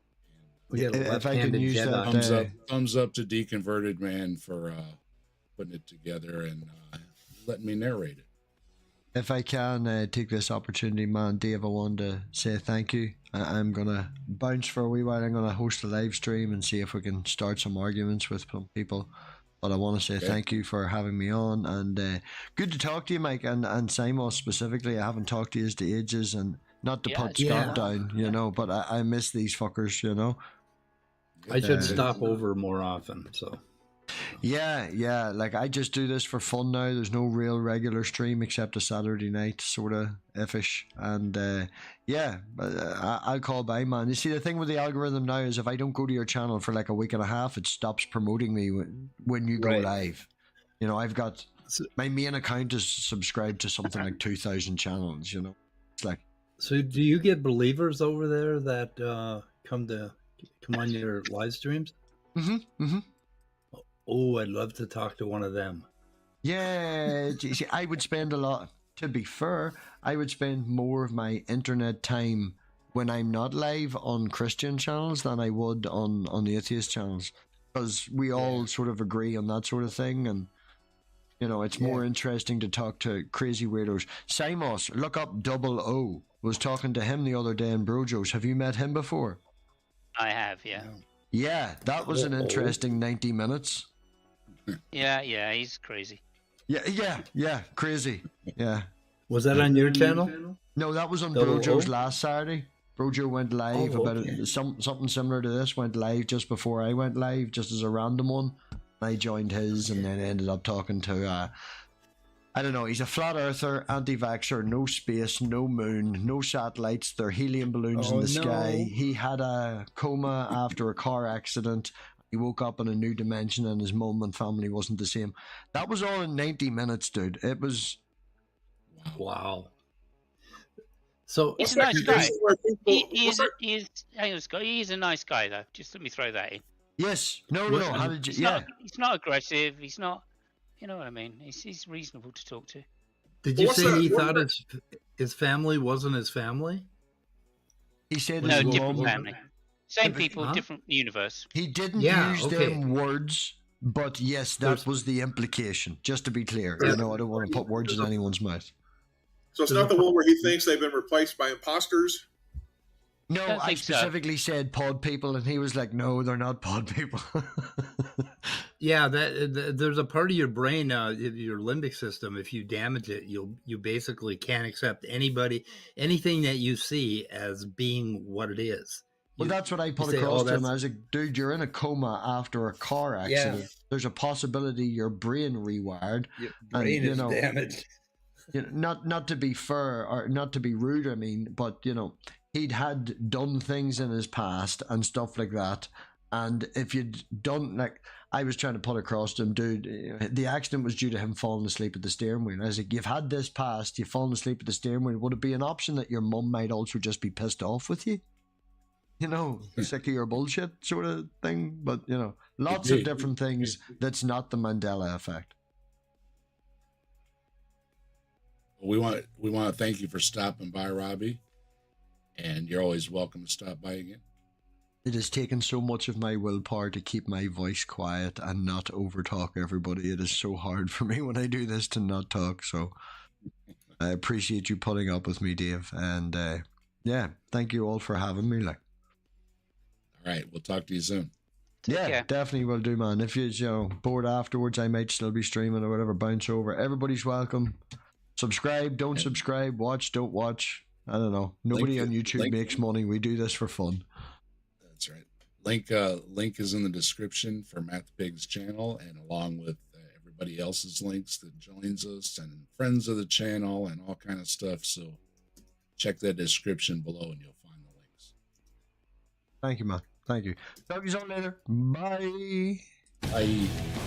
And, if I can use that, thumbs up to Deconverted Man for putting it together and letting me narrate it. If I can take this opportunity, man, Dave, I want to say thank you. I'm going to bounce for a wee while. I'm going to host a live stream and see if we can start some arguments with some people. But I want to say thank you for having me on. And good to talk to you, Mike, and Simon specifically. I haven't talked to you to ages, and not to put Scott down, but I miss these fuckers, I should stop over more often, so... Yeah, like I just do this for fun now. There's no real regular stream except a Saturday night sort of iffish, and I'll call by, man. You see, the thing with the algorithm now is if I don't go to your channel for like a week and a half, it stops promoting me when you go live. I've got my main account is subscribed to something like 2,000 channels. It's like. So do you get believers over there that come on your live streams? Mm-hmm. Oh, I'd love to talk to one of them. Yeah, see, I would spend a lot, to be fair, I would spend more of my internet time when I'm not live on Christian channels than I would on the atheist channels. Because we all sort of agree on that sort of thing, and, it's more interesting to talk to crazy weirdos. Simos, look up 00, was talking to him the other day in Brojo's. Have you met him before? I have, yeah. Yeah, that was an interesting 90 minutes. Yeah, he's crazy. Yeah, crazy. Yeah. Was that on your channel? No, that was on Brojo's last Saturday. Brojo went live about it. Something similar to this went live just before I went live, just as a random one. I joined his and then ended up talking to, I don't know, he's a flat earther, anti-vaxxer, no space, no moon, no satellites, they're helium balloons in the sky. He had a coma after a car accident. He woke up in a new dimension and his mum and family wasn't the same. That was all in 90 minutes, dude. It was... Wow. So he's a nice guy. He's a nice guy, though. Just let me throw that in. Yes. No. How did you... He's not aggressive. He's not... You know what I mean? He's reasonable to talk to. Did you say he thought his family wasn't his family? He said no, different family. Same people, different universe. He didn't use them words, but yes, that was the implication. Just to be clear, I don't want to put words in anyone's mouth. So it's not the one where he thinks they've been replaced by imposters? No, I specifically said pod people, and he was like, "No, they're not pod people." Yeah, there's a part of your brain, your limbic system. If you damage it, you basically can't accept anything that you see as being what it is. Well, that's what I put across to him. I was like, "Dude, you're in a coma after a car accident. Yeah. There's a possibility your brain rewired. Your brain is damaged." Not to be fair or not to be rude, I mean, but he'd had done things in his past and stuff like that. And if you'd done, like, I was trying to put across to him, dude, the accident was due to him falling asleep at the steering wheel. I was like, you've had this past, you've fallen asleep at the steering wheel. Would it be an option that your mum might also just be pissed off with you? Sick of your bullshit sort of thing. But, lots of different things that's not the Mandela effect. We want to thank you for stopping by, Robbie. And you're always welcome to stop by again. It has taken so much of my willpower to keep my voice quiet and not overtalk everybody. It is so hard for me when I do this to not talk. So I appreciate you putting up with me, Dave. And thank you all for having me. All right, we'll talk to you soon. Definitely will do, man. If you're bored afterwards, I might still be streaming or whatever. Bounce over. Everybody's welcome. Subscribe, don't subscribe. Watch, don't watch. I don't know. Nobody on YouTube makes money. We do this for fun. That's right. Link is in the description for MathPig's channel, and along with everybody else's links that joins us and friends of the channel and all kind of stuff. So check that description below and you'll find the links. Thank you, man. Thank you. Talk to you all later. Bye. Bye.